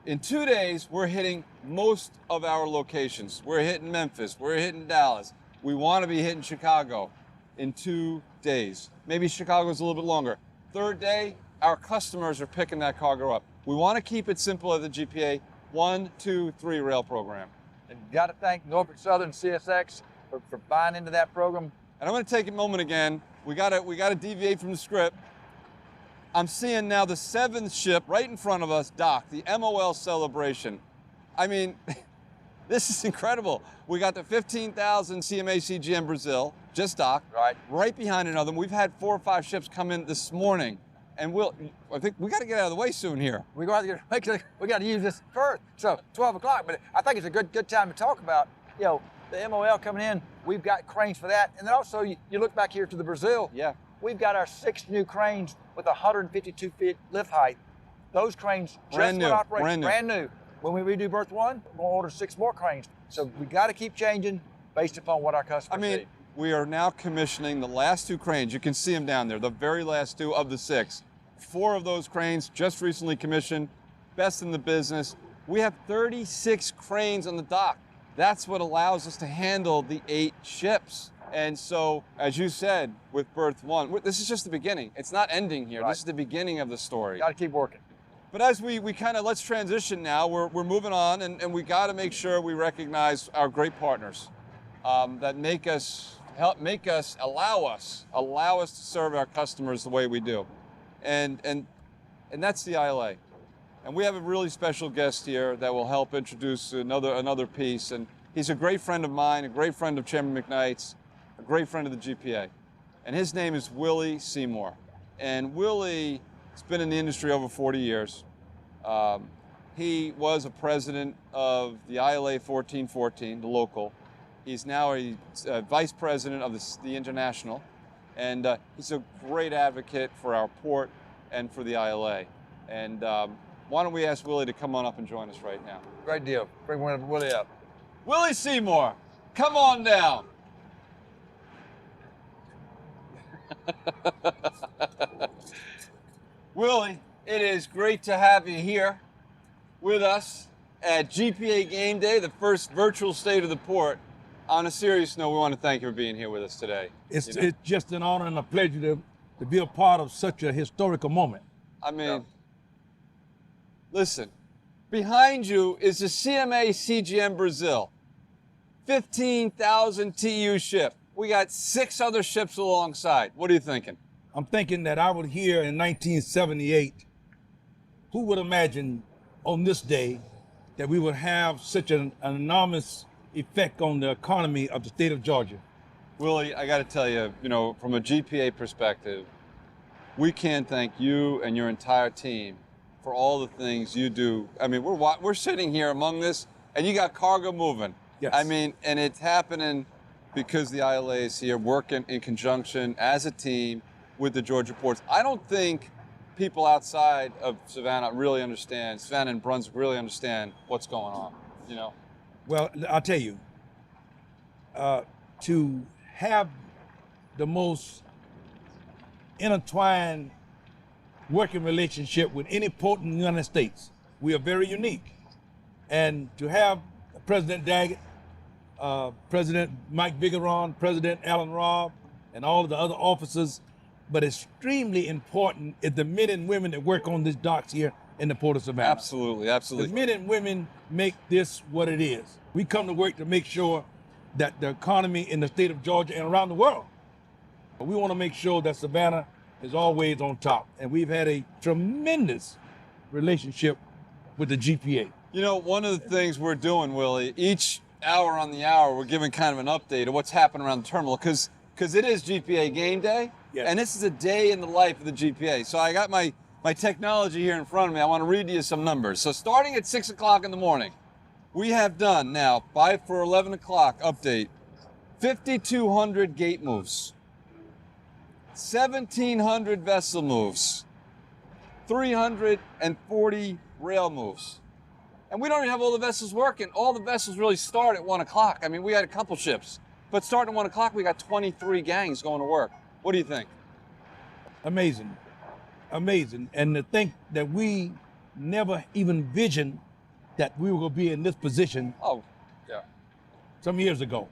Speaker 1: In 2 days, we're hitting most of our locations. We're hitting Memphis, we're hitting Dallas. We want to be hitting Chicago in 2 days. Maybe Chicago's a little bit longer. Third day, our customers are picking that cargo up. We want to keep it simple at the GPA 1, 2, 3 rail program.
Speaker 2: And got to thank Norfolk Southern CSX for buying into that program.
Speaker 1: And I'm going to take a moment again. We got to deviate from the script. I'm seeing now the 7th ship right in front of us dock, the MOL Celebration. I mean, this is incredible. We got the 15,000 CMA CGM Brazil, just docked, right behind another one. We've had 4 or 5 ships come in this morning, and I think we got to get out of the way soon here.
Speaker 2: We got to use this first. So 12 o'clock, but I think it's a good time to talk about, you know, the MOL coming in. We've got cranes for that. And then also you look back here to the Brazil.
Speaker 1: Yeah.
Speaker 2: We've got our 6 new cranes with 152 feet lift height. Those cranes
Speaker 1: Brand
Speaker 2: just
Speaker 1: new,
Speaker 2: went operational,
Speaker 1: brand
Speaker 2: brand new. When we redo berth 1, we're gonna order 6 more cranes. So we got to keep changing based upon what our customers need.
Speaker 1: We are now commissioning the last 2 cranes. You can see them down there, the very last 2 of the 6. 4 of those cranes just recently commissioned, best in the business. We have 36 cranes on the dock. That's what allows us to handle the 8 ships. And so, as you said, with berth 1, this is just the beginning. It's not ending here.
Speaker 2: Right.
Speaker 1: This is the beginning of the story.
Speaker 2: Got to keep working.
Speaker 1: But as we kind of, let's transition now. We're moving on, and we got to make sure we recognize our great partners that allow us to serve our customers the way we do. And that's the ILA. And we have a really special guest here that will help introduce another piece. And he's a great friend of mine, a great friend of Chairman McKnight's, a great friend of the GPA. And his name is Willie Seymour. And Willie has been in the industry over 40 years. He was a president of the ILA 1414, the local. He's now a vice president of the international. And he's a great advocate for our port and for the ILA. And why don't we ask Willie to come on up and join us right now?
Speaker 2: Great deal. Bring Willie up.
Speaker 1: Willie Seymour, come on down. Willie, it is great to have you here with us at GPA Game Day, the first virtual state of the port. On a serious note, we want to thank you for being here with us today.
Speaker 13: It's just an honor and a pleasure to be a part of such a historical moment.
Speaker 1: I mean, Listen, behind you is the CMA CGM Brazil. 15,000 TEU ship. We got 6 other ships alongside. What are you thinking?
Speaker 13: I'm thinking that I was here in 1978. Who would imagine on this day that we would have such an enormous effect on the economy of the state of Georgia?
Speaker 1: Willie, I got to tell you, from a GPA perspective, we can't thank you and your entire team for all the things you do. I mean, we're sitting here among this, and you got cargo moving.
Speaker 13: Yes.
Speaker 1: I mean, and it's happening because the ILA is here working in conjunction as a team with the Georgia ports. I don't think people outside of Savannah and Brunswick really understand what's going on,
Speaker 13: Well, I'll tell you, to have the most intertwined working relationship with any port in the United States, we are very unique. And to have President Daggett, President Mike Vigeron, President Alan Robb, and all of the other officers, but extremely important is the men and women that work on these docks here in the Port of Savannah.
Speaker 1: Absolutely, absolutely.
Speaker 13: The men and women make this what it is. We come to work to make sure that the economy in the state of Georgia and around the world, we want to make sure that Savannah is always on top. And we've had a tremendous relationship with the GPA.
Speaker 1: One of the things we're doing, Willie, each hour on the hour, we're giving kind of an update of what's happening around the terminal, because it is GPA game day,
Speaker 13: yes.
Speaker 1: And this is a day in the life of the GPA. So I got my technology here in front of me. I want to read you some numbers. So starting at 6 o'clock in the morning, we have done now, 11 o'clock update, 5,200 gate moves, 1,700 vessel moves, 340 rail moves. And we don't even have all the vessels working. All the vessels really start at 1 o'clock. I mean, we had a couple ships, but starting at 1 o'clock, we got 23 gangs going to work. What do you think?
Speaker 13: Amazing, amazing. And to think that we never even envisioned that we were going to be in this position some years ago.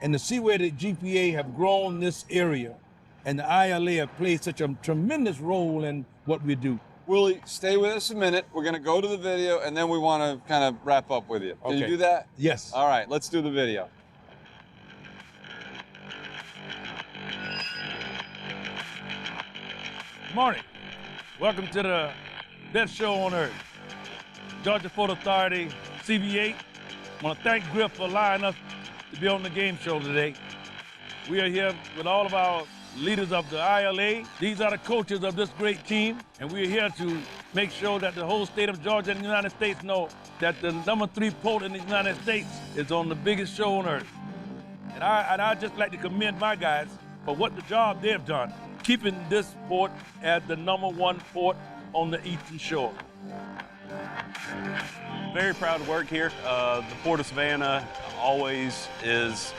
Speaker 13: And to see where the GPA have grown this area and the ILA have played such a tremendous role in what we do.
Speaker 1: Willie, stay with us a minute. We're going to go to the video, and then we want to kind of wrap up with you. Can you do that?
Speaker 13: Yes.
Speaker 1: All right, let's do the video.
Speaker 13: Good morning. Welcome to the best show on earth. Georgia Port Authority, CV8. I want to thank Griff for allowing us to be on the game show today. We are here with all of our leaders of the ILA. These are the coaches of this great team, and we're here to make sure that the whole state of Georgia and the United States know that the #3 port in the United States is on the biggest show on earth. And I'd just like to commend my guys for what the job they've done, keeping this port as the #1 port on the Eastern Shore.
Speaker 14: Very proud to work here. The Port of Savannah always is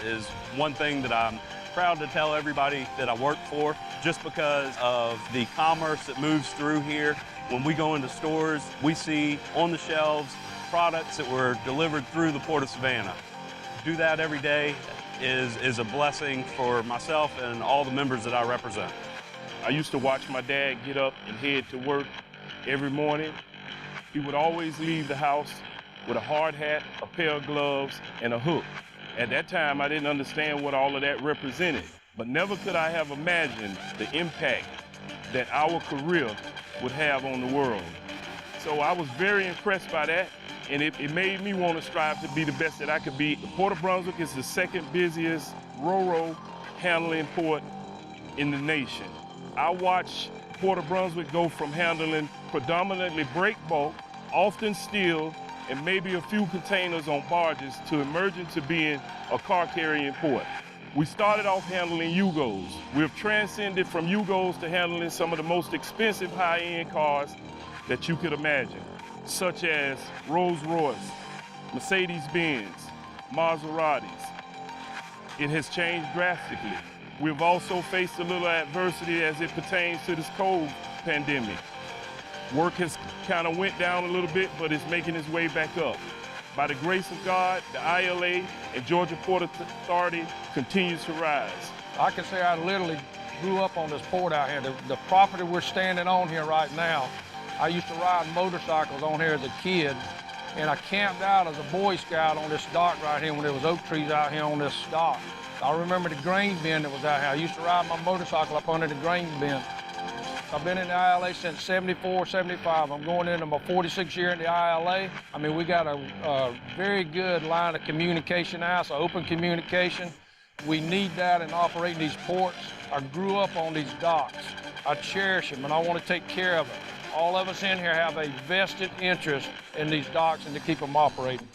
Speaker 14: one thing that I'm proud to tell everybody that I work for, just because of the commerce that moves through here. When we go into stores, we see on the shelves products that were delivered through the Port of Savannah. Do that every day is a blessing for myself and all the members that I represent.
Speaker 15: I used to watch my dad get up and head to work every morning. He would always leave the house with a hard hat, a pair of gloves, and a hook. At that time, I didn't understand what all of that represented, but never could I have imagined the impact that our career would have on the world. So I was very impressed by that, and it made me want to strive to be the best that I could be. The Port of Brunswick is the second busiest ro-ro handling port in the nation. I watched Port of Brunswick go from handling predominantly break bulk, often steel, and maybe a few containers on barges, to emerging to being a car carrying port. We started off handling Yugos. We've transcended from Yugos to handling some of the most expensive high-end cars that you could imagine, such as Rolls-Royce, Mercedes-Benz, Maseratis. It has changed drastically. We've also faced a little adversity as it pertains to this COVID pandemic. Work has kind of went down a little bit, but it's making its way back up. By the grace of God, the ILA and Georgia Port Authority continues to rise.
Speaker 2: I can say I literally grew up on this port out here. The property we're standing on here right now
Speaker 16: I used to ride motorcycles on here as a kid, and I camped out as a Boy Scout on this dock right here when there was oak trees out here on this dock. I remember the grain bin that was out here. I used to ride my motorcycle up under the grain bin. I've been in the ILA since 74, 75. I'm going into my 46th year in the ILA. I mean, we got a very good line of communication now, so open communication. We need that in operating these ports. I grew up on these docks. I cherish them, and I want to take care of them. All of us in here have a vested interest in these docks and to keep them operating.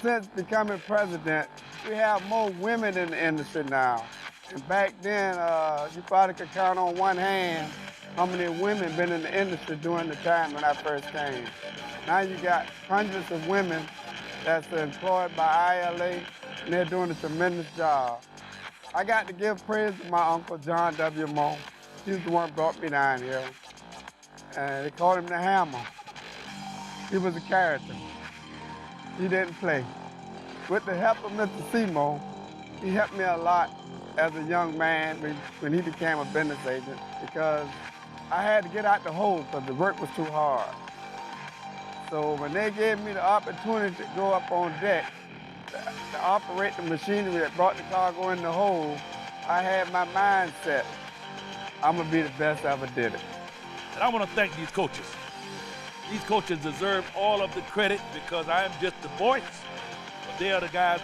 Speaker 17: Since becoming president, we have more women in the industry now. And back then, you probably could count on one hand how many women been in the industry during the time when I first came. Now you got hundreds of women that's employed by ILA, and they're doing a tremendous job. I got to give praise to my uncle, John W. Moe. He's the one who brought me down here. And they called him the Hammer. He was a character. He didn't play. With the help of Mr. Seymour, he helped me a lot as a young man when he became a business agent, because I had to get out the hole because the work was too hard. So when they gave me the opportunity to go up on deck to operate the machinery that brought the cargo in the hole, I had my mind set. I'm gonna be the best I ever did it.
Speaker 13: And I want to thank these coaches. These coaches deserve all of the credit because I am just the voice, but they are the guys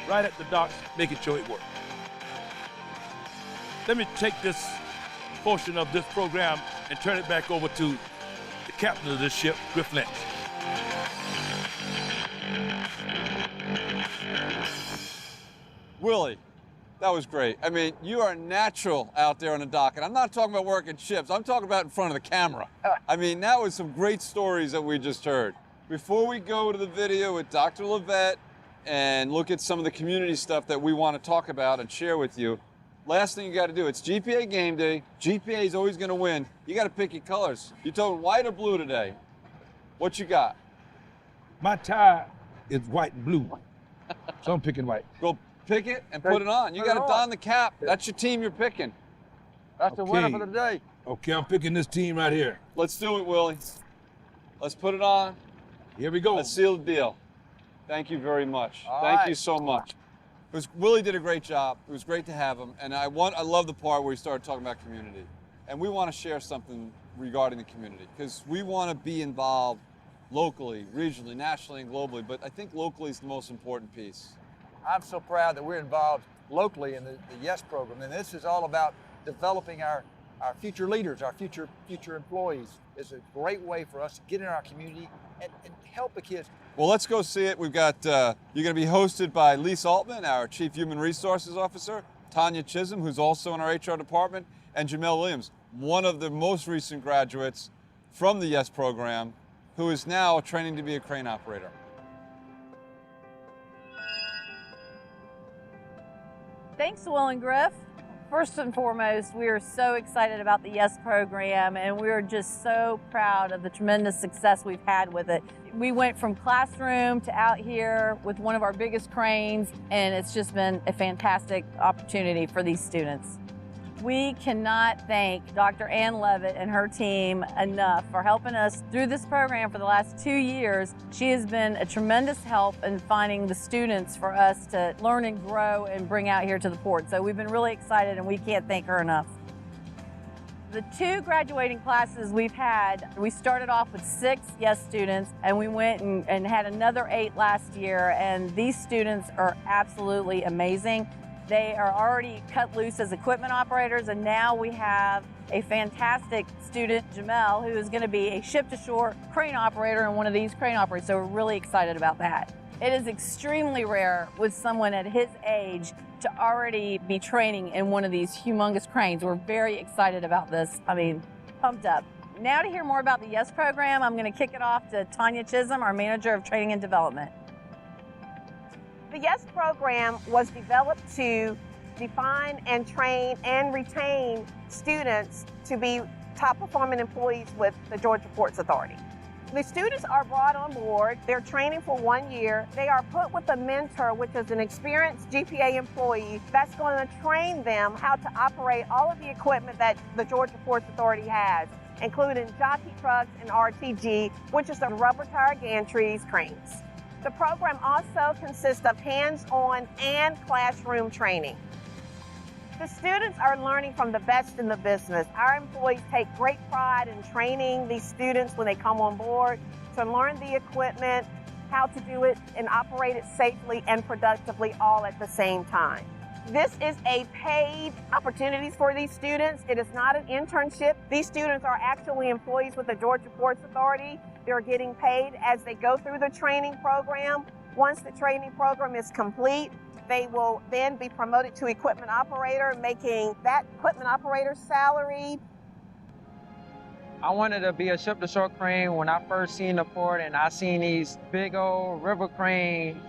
Speaker 13: right at the docks making sure it works. Let me take this portion of this program and turn it back over to the captain of this ship, Griff Lynch.
Speaker 1: Willie, that was great. I mean, you are natural out there on the dock, and I'm not talking about working ships. I'm talking about in front of the camera. I mean, that was some great stories that we just heard. Before we go to the video with Dr. Levette and look at some of the community stuff that we want to talk about and share with you, last thing you got to do, it's GPA game day. GPA is always going to win. You got to pick your colors. You told white or blue today. What you got?
Speaker 13: My tie is white and blue, so I'm picking white.
Speaker 1: Go pick it and put it on. You got to don the cap. That's your team you're picking.
Speaker 2: That's the winner for the day.
Speaker 13: Okay, I'm picking this team right here.
Speaker 1: Let's do it, Willie. Let's put it on.
Speaker 13: Here we go.
Speaker 1: Let's seal the deal. Thank you very much. Thank you so much. Willie did a great job. It was great to have him. And I love the part where he started talking about community. And we want to share something regarding the community because we want to be involved locally, regionally, nationally, and globally. But I think locally is the most important piece.
Speaker 2: I'm so proud that we're involved locally in the YES program. And this is all about developing our future leaders, our future employees. It's a great way for us to get in our community and help the kids.
Speaker 1: Well, let's go see it. We've got, you're going to be hosted by Lisa Altman, our Chief Human Resources Officer, Tanya Chisholm, who's also in our HR department, and Jamel Williams, one of the most recent graduates from the YES program, who is now training to be a crane operator.
Speaker 18: Thanks to Will and Griff. First and foremost, we are so excited about the YES program, and we are just so proud of the tremendous success we've had with it. We went from classroom to out here with one of our biggest cranes, and it's just been a fantastic opportunity for these students. We cannot thank Dr. Ann Levitt and her team enough for helping us through this program for the last 2 years. She has been a tremendous help in finding the students for us to learn and grow and bring out here to the port. So we've been really excited and we can't thank her enough. The 2 graduating classes we've had, we started off with 6 YES students and we went and had another 8 last year, and these students are absolutely amazing. They are already cut loose as equipment operators, and now we have a fantastic student, Jamel, who is going to be a ship-to-shore crane operator and one of these crane operators, so we're really excited about that. It is extremely rare with someone at his age to already be training in one of these humongous cranes. We're very excited about this. I mean, pumped up. Now to hear more about the YES program, I'm going to kick it off to Tanya Chisholm, our Manager of Training and Development.
Speaker 19: The YES program was developed to define and train and retain students to be top performing employees with the Georgia Ports Authority. The students are brought on board, they're training for 1 year, they are put with a mentor, which is an experienced GPA employee that's going to train them how to operate all of the equipment that the Georgia Ports Authority has. including jockey trucks and RTG, which is the rubber tire gantries cranes. The program also consists of hands-on and classroom training. The students are learning from the best in the business. Our employees take great pride in training these students when they come on board to learn the equipment, how to do it and operate it safely and productively all at the same time. This is a paid opportunity for these students. It is not an internship. These students are actually employees with the Georgia Ports Authority. They're getting paid as they go through the training program. Once the training program is complete, they will then be promoted to equipment operator, making that equipment operator's salary.
Speaker 20: I wanted to be a ship-to-shore crane when I first seen the port and I seen these big old river cranes.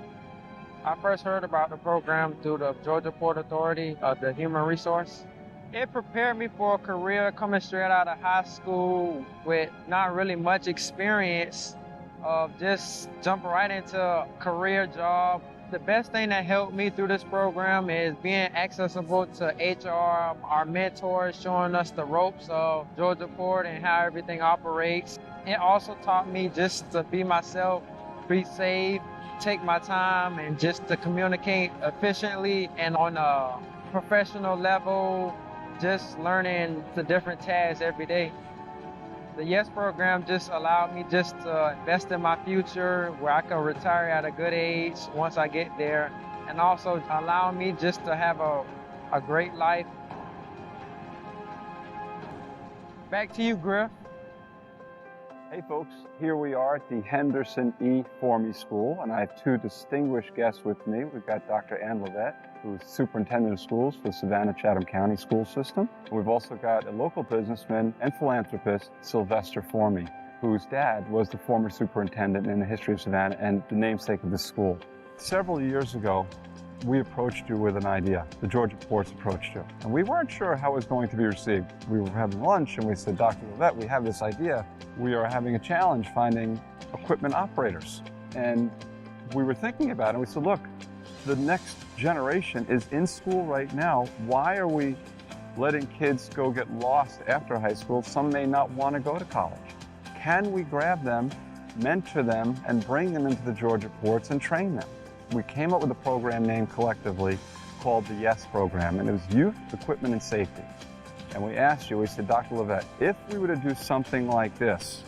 Speaker 20: I first heard about the program through the Georgia Port Authority, the human resource. It prepared me for a career coming straight out of high school with not really much experience of just jumping right into a career job. The best thing that helped me through this program is being accessible to HR, our mentors, showing us the ropes of Georgia Port and how everything operates. It also taught me just to be myself, be safe, take my time, and just to communicate efficiently and on a professional level, just learning the different tasks every day. The YES program just allowed me just to invest in my future where I can retire at a good age once I get there, and also allow me just to have a great life. Back to you, Griff.
Speaker 21: Hey folks, here we are at the Henderson E. Formey School, and I have two distinguished guests with me. We've got Dr. Ann Levette, who is Superintendent of Schools for the Savannah-Chatham County School System. We've also got a local businessman and philanthropist, Sylvester Formey, whose dad was the former superintendent in the history of Savannah and the namesake of this school. Several years ago, we approached you with an idea. The Georgia Ports approached you. And we weren't sure how it was going to be received. We were having lunch and we said, Dr. Levette, we have this idea. We are having a challenge finding equipment operators. And we were thinking about it and we said, look, the next generation is in school right now. Why are we letting kids go get lost after high school? Some may not want to go to college. Can we grab them, mentor them, and bring them into the Georgia Ports and train them? We came up with a program name collectively called the YES program, and it was Youth, Equipment, and Safety. And we asked you, we said, Dr. Levette, if we were to do something like this,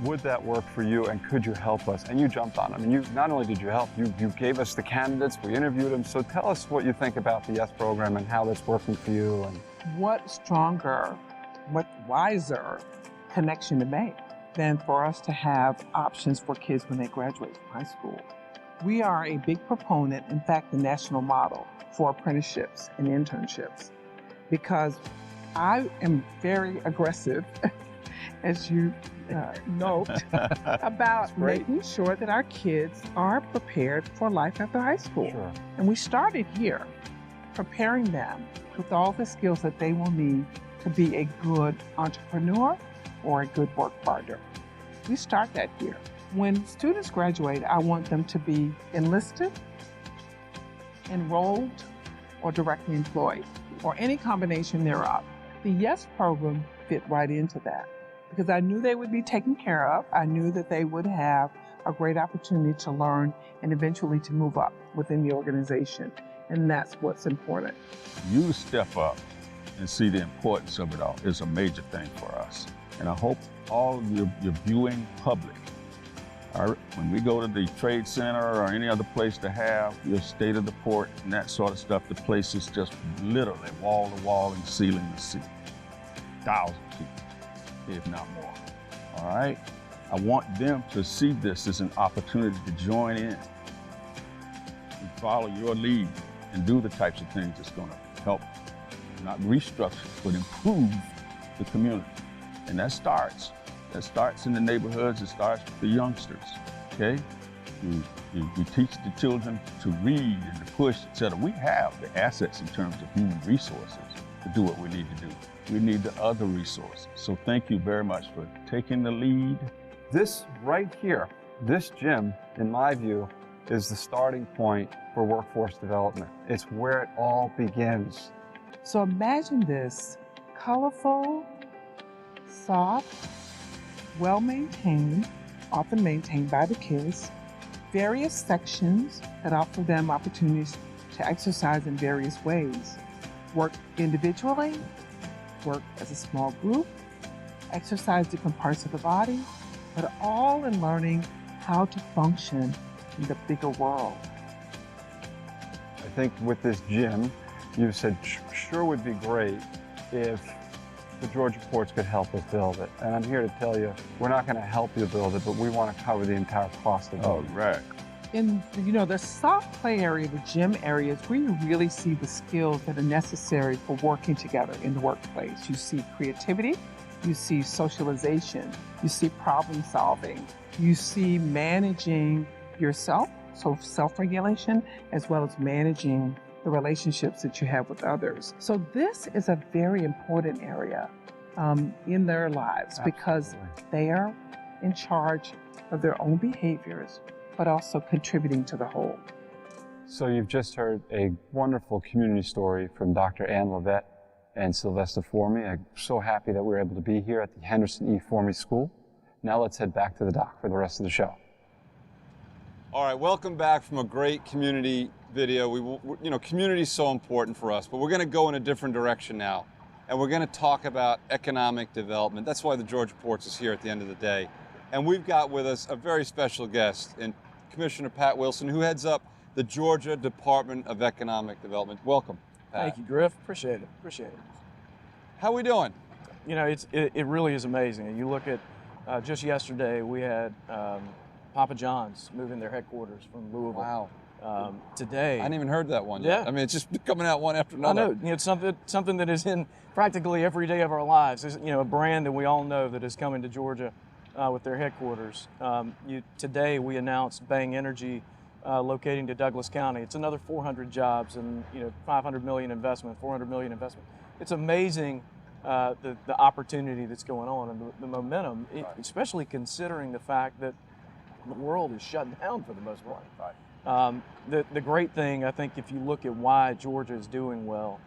Speaker 21: would that work for you, and could you help us? And you jumped on them. And you not only did you help, you gave us the candidates, we interviewed them. So tell us what you think about the YES program and how that's working for you. And
Speaker 22: what stronger, what wiser connection to make than for us to have options for kids when they graduate from high school. We are a big proponent, in fact, the national model for apprenticeships and internships, because I am very aggressive, as you note, about making sure that our kids are prepared for life after high school.
Speaker 21: Sure.
Speaker 22: And we started here, preparing them with all the skills that they will need to be a good entrepreneur or a good work partner. We start that here. When students graduate, I want them to be enlisted, enrolled, or directly employed, or any combination thereof. The YES program fit right into that because I knew they would be taken care of. I knew that they would have a great opportunity to learn and eventually to move up within the organization. And that's what's important.
Speaker 23: You step up and see the importance of it all is a major thing for us. And I hope all of your viewing public, when we go to the trade center or any other place to have your state of the port and that sort of stuff, the place is just literally wall to wall and ceiling to ceiling. 1,000 people, if not more. All right? I want them to see this as an opportunity to join in and follow your lead and do the types of things that's going to help, not restructure, but improve the community. And that starts in the neighborhoods, it starts with the youngsters, okay? You teach the children to read and to push, et cetera. We have the assets in terms of human resources to do what we need to do. We need the other resources. So thank you very much for taking the lead.
Speaker 21: this right here, this gym, in my view, is the starting point for workforce development. It's where it all begins.
Speaker 22: So imagine this colorful, soft, well-maintained, often maintained by the kids, various sections that offer them opportunities to exercise in various ways. Work individually, work as a small group, exercise different parts of the body, but all in learning how to function in the bigger world.
Speaker 21: I think with this gym, you said sure would be great if the Georgia Ports could help us build it. And I'm here to tell you, we're not going to help you build it, but we want to cover the entire cost of it.
Speaker 23: Oh, right.
Speaker 22: In the soft play area, the gym areas, where you really see the skills that are necessary for working together in the workplace. You see creativity, you see socialization, you see problem solving, you see managing yourself, so self-regulation, as well as managing the relationships that you have with others. So this is a very important area in their lives. Absolutely. Because they are in charge of their own behaviors, but also contributing to the whole.
Speaker 21: So you've just heard a wonderful community story from Dr. Ann Levette and Sylvester Formey. I'm so happy that we're able to be here at the Henderson E. Formey School. Now let's head back to the dock for the rest of the show.
Speaker 1: All right, welcome back from a great community video. Community is so important for us, but we're going to go in a different direction now. And we're going to talk about economic development. That's why the Georgia Ports is here at the end of the day. And we've got with us a very special guest, and Commissioner Pat Wilson, who heads up the Georgia Department of Economic Development. Welcome, Pat.
Speaker 3: Thank you, Griff. Appreciate it.
Speaker 1: How we doing?
Speaker 3: You know, it really is amazing. You look at just yesterday, we had Papa John's moving their headquarters from Louisville.
Speaker 1: Wow.
Speaker 3: Today,
Speaker 1: I hadn't even heard that one yet.
Speaker 3: Yeah.
Speaker 1: I mean, it's just coming out one after another.
Speaker 3: I know. It's something that is in practically every day of our lives. It's, a brand that we all know that is coming to Georgia with their headquarters. Today we announced Bang Energy locating to Douglas County. It's another 400 jobs and 500 million investment, 400 million investment. It's amazing the opportunity that's going on and the momentum, especially considering the fact that the world is shut down for the most part. The great thing, I think, if you look at why Georgia is doing well,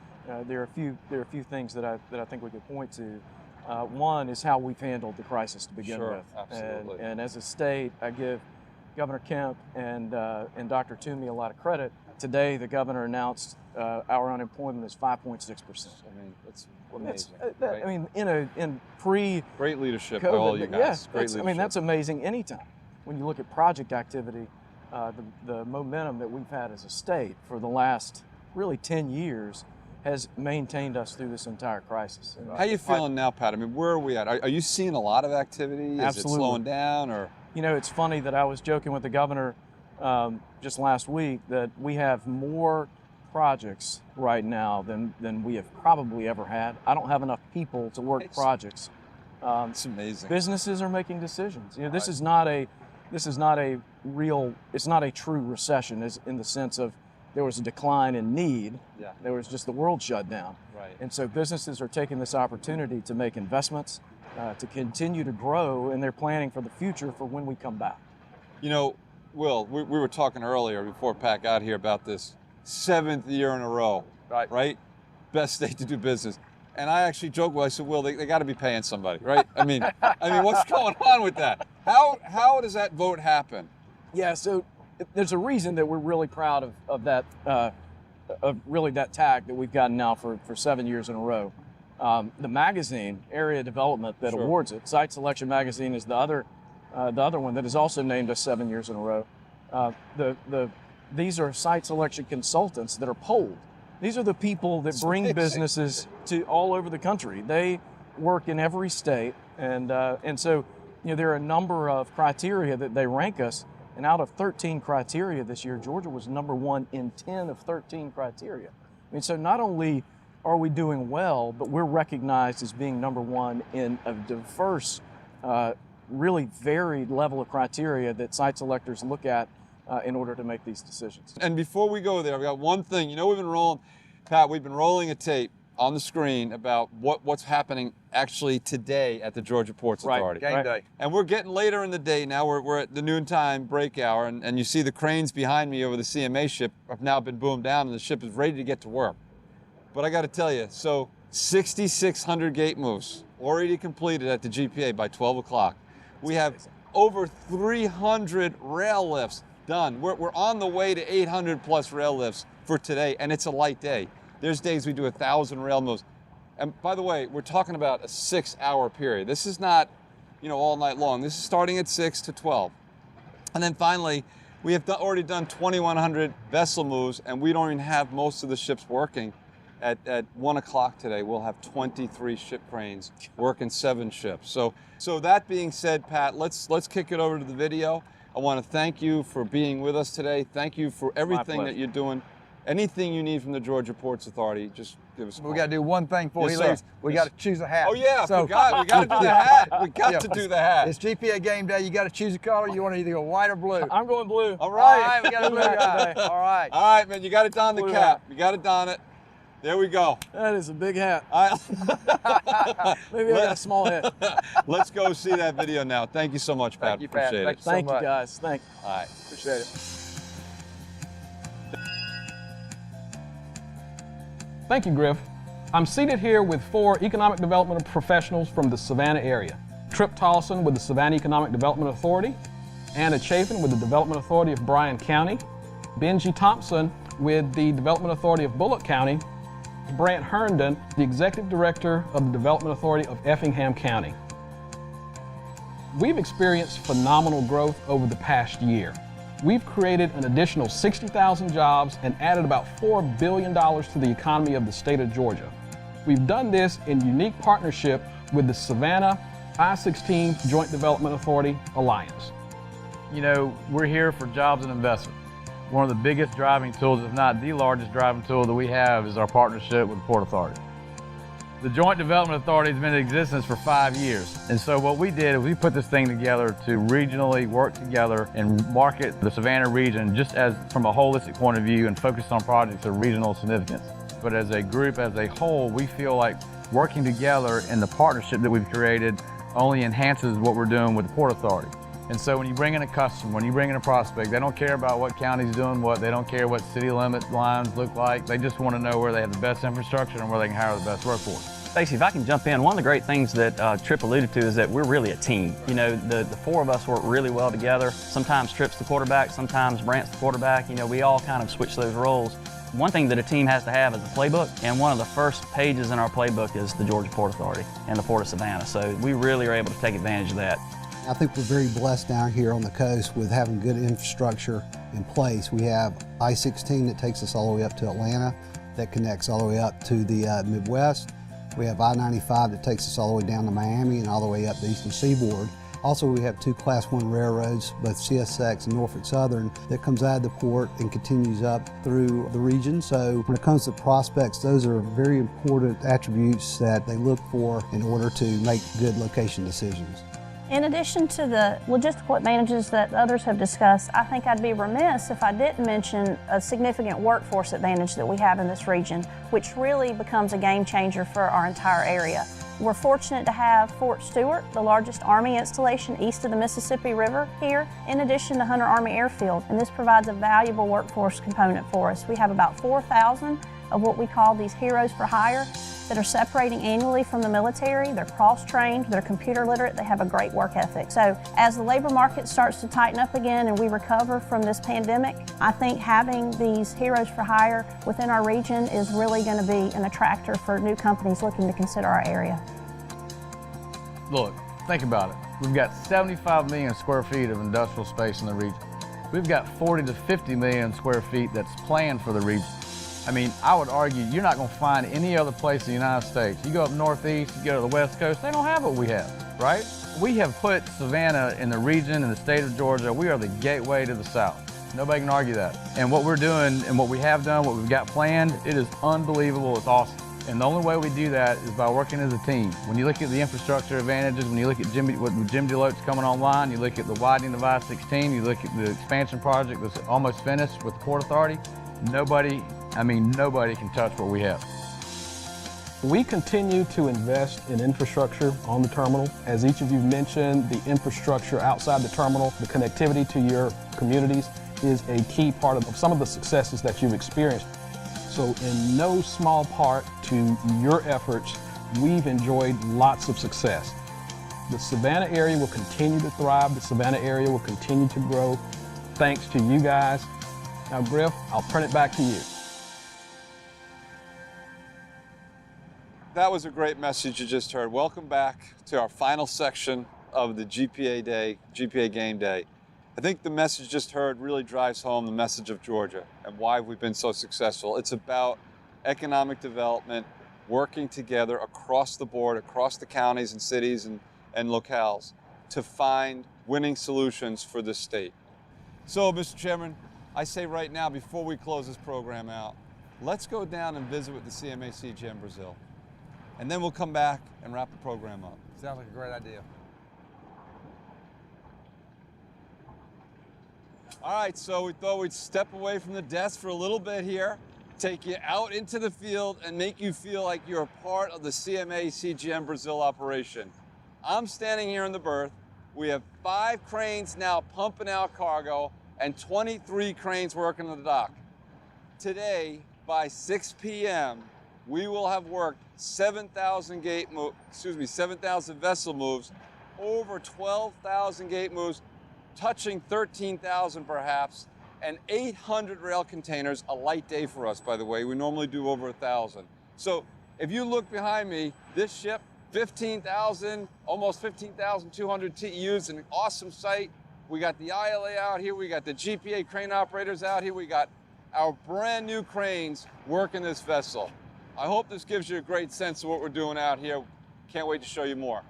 Speaker 3: there are a few things that I think we could point to. One is how we've handled the crisis to begin with.
Speaker 1: Absolutely.
Speaker 3: And as a state, I give Governor Kemp and Dr. Toomey a lot of credit. Today, the governor announced our unemployment is 5.6%.
Speaker 1: I mean, it's amazing.
Speaker 3: I mean, in pre
Speaker 1: great leadership by
Speaker 3: COVID,
Speaker 1: all you guys.
Speaker 3: Yeah,
Speaker 1: Great leadership.
Speaker 3: I mean, that's amazing anytime. When you look at project activity, the momentum that we've had as a state for the last really 10 years has maintained us through this entire crisis.
Speaker 1: How are you feeling now, Pat? I mean, where are we at? Are you seeing a lot of activity?
Speaker 3: Absolutely.
Speaker 1: Is it slowing down, or?
Speaker 3: It's funny that I was joking with the governor just last week that we have more projects right now than we have probably ever had. I don't have enough people to work projects.
Speaker 1: It's amazing.
Speaker 3: Businesses are making decisions. This is not a real. It's not a true recession, as in the sense of there was a decline in need.
Speaker 1: Yeah.
Speaker 3: There was just the world shut down.
Speaker 1: Right.
Speaker 3: And so businesses are taking this opportunity to make investments, to continue to grow, and they're planning for the future for when we come back.
Speaker 1: Will, we were talking earlier before Pat got here about this 7th year in a row, right? Best state to do business. And I actually joked, I said, Will, they got to be paying somebody, right? I mean, what's going on with that? How does that vote happen?
Speaker 3: Yeah, so there's a reason that we're really proud of that, of really that tag that we've gotten now for 7 years in a row. The magazine, Area Development, that awards it, Site Selection Magazine is the other one that has also named us 7 years in a row. These are site selection consultants that are polled. These are the people that bring businesses to all over the country. They work in every state, and so there are a number of criteria that they rank us. And out of 13 criteria this year, Georgia was number 1 in 10 of 13 criteria. I mean, so not only are we doing well, but we're recognized as being number 1 in a diverse, really varied level of criteria that site selectors look at in order to make these decisions.
Speaker 1: And before we go there, I've got one thing. We've been rolling a tape on the screen about what's happening actually today at the Georgia Ports Authority.
Speaker 2: Game day.
Speaker 1: And we're getting later in the day now. We're at the noontime break hour, and you see the cranes behind me over the CMA ship have now been boomed down, and the ship is ready to get to work. But I got to tell you, so 6,600 gate moves already completed at the GPA by 12 o'clock. We have over 300 rail lifts done. We're on the way to 800 plus rail lifts for today, and it's a light day. There's days we do 1,000 rail moves. And by the way, we're talking about a 6-hour period. This is not, all night long. This is starting at 6 to 12. And then finally, we have already done 2,100 vessel moves, and we don't even have most of the ships working. At 1 o'clock today, we'll have 23 ship cranes working 7 ships. So that being said, Pat, let's kick it over to the video. I want to thank you for being with us today. Thank you for everything that you're doing. Anything you need from the Georgia Ports Authority, just give us a call.
Speaker 2: We got to do one thing before he leaves. We got to choose a hat.
Speaker 1: Oh yeah, I forgot. We got to do the hat. We got to do the hat.
Speaker 2: It's GPA game day. You got to choose a color. You want to either go white or blue.
Speaker 3: I'm going blue.
Speaker 1: All right.
Speaker 2: All right, we got a blue guy. All right.
Speaker 1: All right, man. You got to don the cap. You got to don it. There we go.
Speaker 3: That is a big hat. Maybe I got a small head.
Speaker 1: Let's go see that video now. Thank you so much, Pat.
Speaker 2: Thank you, Pat.
Speaker 1: Appreciate it.
Speaker 3: Thank you, guys. Thank you.
Speaker 1: All right.
Speaker 2: Appreciate it.
Speaker 3: Thank you, Griff. I'm seated here with 4 economic development professionals from the Savannah area. Trip Tollison with the Savannah Economic Development Authority, Anna Chafin with the Development Authority of Bryan County, Benji Thompson with the Development Authority of Bullock County, Brant Herndon, the Executive Director of the Development Authority of Effingham County. We've experienced phenomenal growth over the past year. We've created an additional 60,000 jobs and added about $4 billion to the economy of the state of Georgia. We've done this in unique partnership with the Savannah I-16 Joint Development Authority Alliance.
Speaker 4: We're here for jobs and investment. One of the biggest driving tools, if not the largest driving tool that we have, is our partnership with the Port Authority. The Joint Development Authority has been in existence for 5 years. And so what we did is we put this thing together to regionally work together and market the Savannah region just as from a holistic point of view and focus on projects of regional significance. But as a group, as a whole, we feel like working together in the partnership that we've created only enhances what we're doing with the Port Authority. And so when you bring in a customer, when you bring in a prospect, they don't care about what county's doing what, they don't care what city limit lines look like, they just want to know where they have the best infrastructure and where they can hire the best workforce.
Speaker 5: Stacey, if I can jump in, one of the great things that Tripp alluded to is that we're really a team. The 4 of us work really well together. Sometimes Tripp's the quarterback, sometimes Brant's the quarterback. We all kind of switch those roles. One thing that a team has to have is a playbook, and one of the first pages in our playbook is the Georgia Port Authority and the Port of Savannah. So we really are able to take advantage of that.
Speaker 7: I think we're very blessed down here on the coast with having good infrastructure in place. We have I-16 that takes us all the way up to Atlanta, that connects all the way up to the Midwest. We have I-95 that takes us all the way down to Miami and all the way up the Eastern Seaboard. Also, we have 2 Class 1 railroads, both CSX and Norfolk Southern, that comes out of the port and continues up through the region. So when it comes to prospects, those are very important attributes that they look for in order to make good location decisions.
Speaker 24: In addition to the logistical advantages that others have discussed, I think I'd be remiss if I didn't mention a significant workforce advantage that we have in this region, which really becomes a game changer for our entire area. We're fortunate to have Fort Stewart, the largest Army installation east of the Mississippi River here, in addition to Hunter Army Airfield, and this provides a valuable workforce component for us. We have about 4,000 of what we call these heroes for hire that are separating annually from the military. They're cross-trained, they're computer literate, they have a great work ethic. So as the labor market starts to tighten up again and we recover from this pandemic, I think having these heroes for hire within our region is really going to be an attractor for new companies looking to consider our area.
Speaker 4: Look, think about it. We've got 75 million square feet of industrial space in the region. We've got 40 to 50 million square feet that's planned for the region. I mean, I would argue you're not going to find any other place in the United States. You go up northeast, you go to the west coast, they don't have what we have, right? We have put Savannah in the region, in the state of Georgia. We are the gateway to the South. Nobody can argue that. And what we're doing and what we have done, what we've got planned, it is unbelievable, it's awesome. And the only way we do that is by working as a team. When you look at the infrastructure advantages, when you look at what Jim Deloatte's coming online, you look at the widening of I-16, you look at the expansion project that's almost finished with the Port Authority, nobody can touch what we have.
Speaker 3: We continue to invest in infrastructure on the terminal. As each of you mentioned, the infrastructure outside the terminal, the connectivity to your communities is a key part of some of the successes that you've experienced. So in no small part to your efforts,
Speaker 6: we've enjoyed lots of success. The Savannah area will continue to thrive. The Savannah area will continue to grow thanks to you guys. Now, Griff, I'll turn it back to you.
Speaker 1: That was a great message you just heard. Welcome back to our final section of the GPA Game Day. I think the message just heard really drives home the message of Georgia and why we've been so successful. It's about economic development, working together across the board, across the counties and cities and locales to find winning solutions for this state. So, Mr. Chairman, I say right now, before we close this program out, let's go down and visit with the CMAC Gym Brazil. And then we'll come back and wrap the program up.
Speaker 2: Sounds like a great idea.
Speaker 1: All right, so we thought we'd step away from the desk for a little bit here, take you out into the field and make you feel like you're a part of the CMA CGM Brazil operation. I'm standing here in the berth. We have 5 cranes now pumping out cargo and 23 cranes working on the dock. Today, by 6 p.m., we will have worked 7,000 vessel moves, over 12,000 gate moves, touching 13,000 perhaps, and 800 rail containers, a light day for us, by the way. We normally do over 1,000. So if you look behind me, this ship, 15,000, almost 15,200 TEUs, an awesome site. We got the ILA out here, we got the GPA crane operators out here, we got our brand new cranes working this vessel. I hope this gives you a great sense of what we're doing out here. Can't wait to show you more.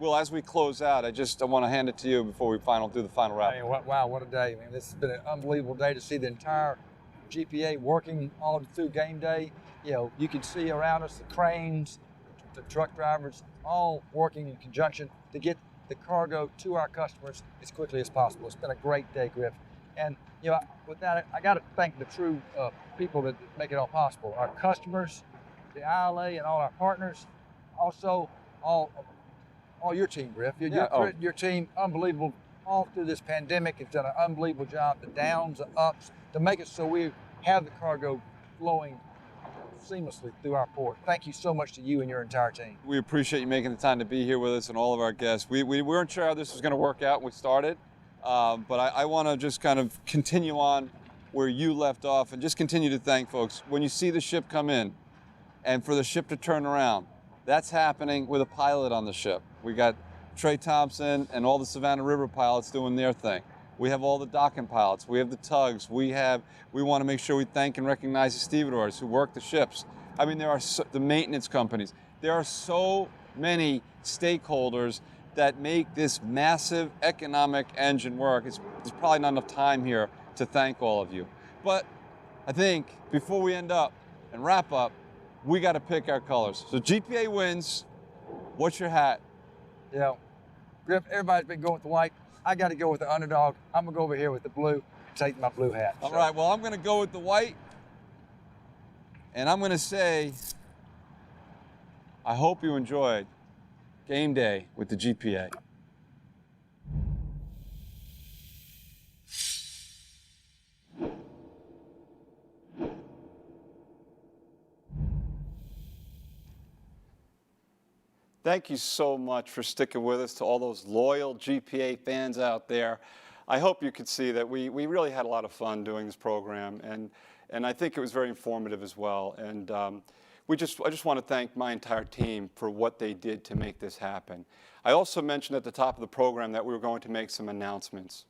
Speaker 1: Well, as we close out, I want to hand it to you before we do the final wrap.
Speaker 2: I mean, wow, what a day. I mean, this has been an unbelievable day to see the entire GPA working all through game day. You know, you can see around us the cranes, the truck drivers, all working in conjunction to get the cargo to our customers as quickly as possible. It's been a great day, Griff. And, you know, with that, I got to thank the true people that make it all possible. Our customers, the ILA, and all our partners. Also, all your team, Griff. Your team, unbelievable. All through this pandemic, it's done an unbelievable job. The downs, the ups, to make it so we have the cargo flowing seamlessly through our port. Thank you so much to you and your entire team.
Speaker 1: We appreciate you making the time to be here with us and all of our guests. We weren't sure how this was going to work out when we started, but I want to just kind of continue on where you left off and just continue to thank folks. When you see the ship come in and for the ship to turn around, that's happening with a pilot on the ship. We got Trey Thompson and all the Savannah River pilots doing their thing. We have all the docking pilots. We have the tugs. We want to make sure we thank and recognize the stevedores who work the ships. I mean, there are the maintenance companies. There are so many stakeholders that make this massive economic engine work. There's probably not enough time here to thank all of you. But I think before we end up and wrap up, we got to pick our colors. So GPA wins. What's your hat?
Speaker 2: Yeah, Griff, everybody's been going with the white. I got to go with the underdog. I'm going to go over here with the blue, take my blue hat.
Speaker 1: All right, well, I'm going to go with the white. And I'm going to say, I hope you enjoyed game day with the GPA. Thank you so much for sticking with us, to all those loyal GPA fans out there. I hope you could see that we really had a lot of fun doing this program, and I think it was very informative as well. And I just want to thank my entire team for what they did to make this happen. I also mentioned at the top of the program that we were going to make some announcements.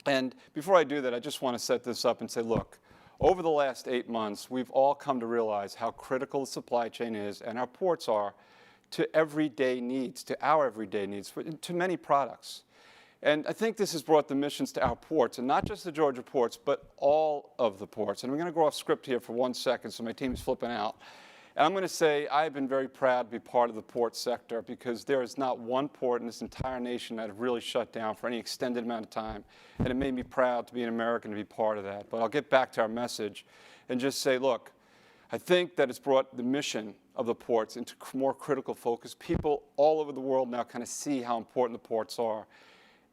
Speaker 1: And before I do that, I just want to set this up and say, look, over the last 8 months, we've all come to realize how critical the supply chain is and our ports are to everyday needs, to our everyday needs, to many products. And I think this has brought the missions to our ports, and not just the Georgia ports, but all of the ports. And we're going to go off script here for 1 second, so my team's flipping out. And I'm going to say I've been very proud to be part of the port sector, because there is not one port in this entire nation that have really shut down for any extended amount of time. And it made me proud to be an American, to be part of that. But I'll get back to our message and just say, look, I think that it's brought the mission of the ports into more critical focus. People all over the world now kind of see how important the ports are.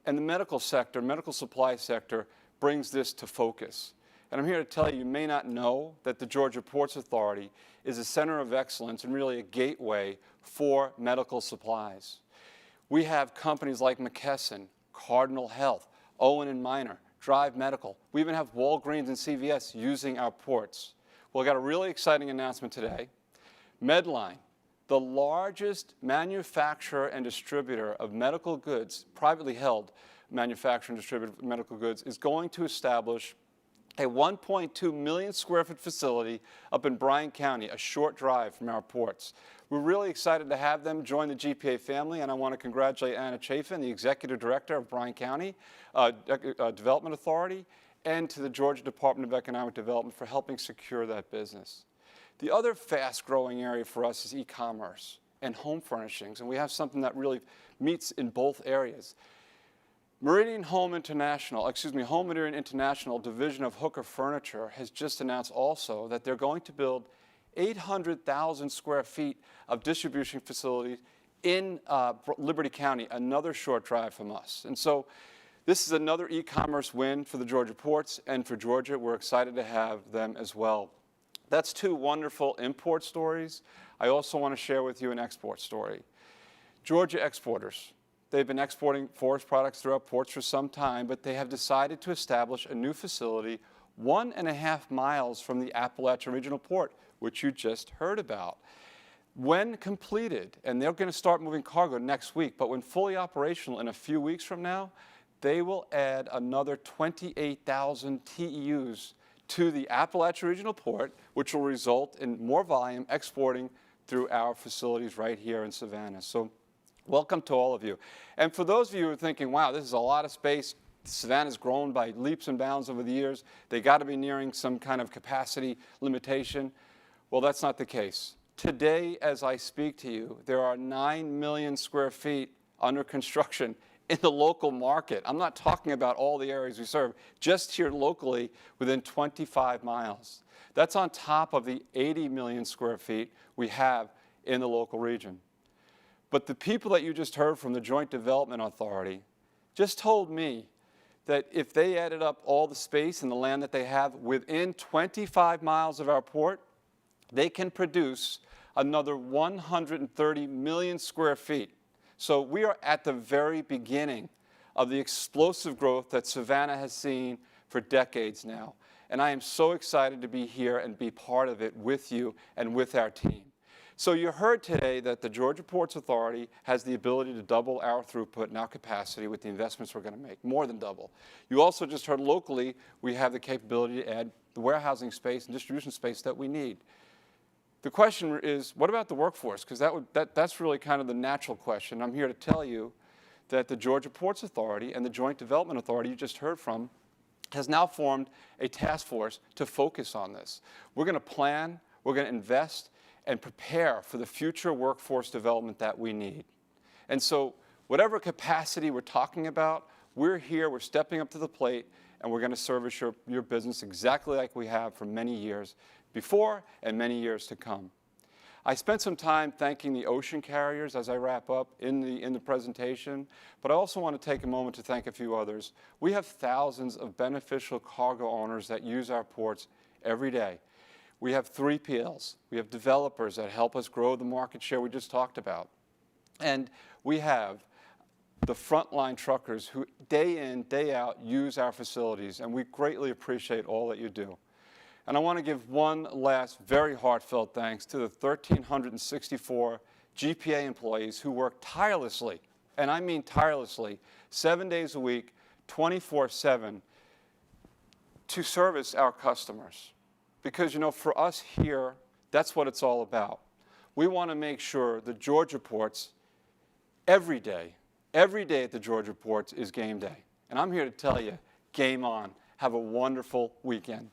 Speaker 1: And the medical sector, medical supply sector, brings this to focus. And I'm here to tell you, you may not know that the Georgia Ports Authority is a center of excellence and really a gateway for medical supplies. We have companies like McKesson, Cardinal Health, Owen & Minor, Drive Medical. We even have Walgreens and CVS using our ports. Well, we got a really exciting announcement today. Medline, the largest manufacturer and distributor of medical goods, privately held manufacturer and distributor of medical goods, is going to establish a 1.2 million square foot facility up in Bryan County, a short drive from our ports. We're really excited to have them join the GPA family, and I want to congratulate Anna Chafin, the Executive Director of Bryan County Development Authority, and to the Georgia Department of Economic Development for helping secure that business. The other fast-growing area for us is e-commerce and home furnishings, and we have something that really meets in both areas. Home Meridian International division of Hooker Furniture has just announced also that they're going to build 800,000 square feet of distribution facilities in Liberty County, another short drive from us. And so this is another e-commerce win for the Georgia ports and for Georgia. We're excited to have them as well. That's two wonderful import stories. I also want to share with you an export story. Georgia exporters. They've been exporting forest products through our ports for some time, but they have decided to establish a new facility 1.5 miles from the Appalachian Regional Port, which you just heard about. When completed, and they're going to start moving cargo next week, but when fully operational in a few weeks from now, they will add another 28,000 TEUs to the Appalachian Regional Port, which will result in more volume exporting through our facilities right here in Savannah. So welcome to all of you. And for those of you who are thinking, wow, this is a lot of space, Savannah's grown by leaps and bounds over the years, they got to be nearing some kind of capacity limitation. Well, that's not the case. Today, as I speak to you, there are 9 million square feet under construction in the local market. I'm not talking about all the areas we serve, just here locally within 25 miles. That's on top of the 80 million square feet we have in the local region. But the people that you just heard from the Joint Development Authority just told me that if they added up all the space and the land that they have within 25 miles of our port, they can produce another 130 million square feet. So we are at the very beginning of the explosive growth that Savannah has seen for decades now. And I am so excited to be here and be part of it with you and with our team. So you heard today that the Georgia Ports Authority has the ability to double our throughput and our capacity with the investments we're going to make, more than double. You also just heard locally we have the capability to add the warehousing space and distribution space that we need. The question is, what about the workforce? Because that's really kind of the natural question. I'm here to tell you that the Georgia Ports Authority and the Joint Development Authority you just heard from has now formed a task force to focus on this. We're going to plan, we're going to invest, and prepare for the future workforce development that we need. And so whatever capacity we're talking about, we're here, we're stepping up to the plate, and we're going to service your business exactly like we have for many years before and many years to come. I spent some time thanking the ocean carriers as I wrap up in the presentation, but I also want to take a moment to thank a few others. We have thousands of beneficial cargo owners that use our ports every day. We have 3PLs. We have developers that help us grow the market share we just talked about. And we have the frontline truckers who day in, day out use our facilities, and we greatly appreciate all that you do. And I want to give one last very heartfelt thanks to the 1,364 GPA employees who work tirelessly, and I mean tirelessly, 7 days a week, 24/7, to service our customers. Because, you know, for us here, that's what it's all about. We want to make sure the Georgia ports, every day at the Georgia ports is game day. And I'm here to tell you, game on. Have a wonderful weekend.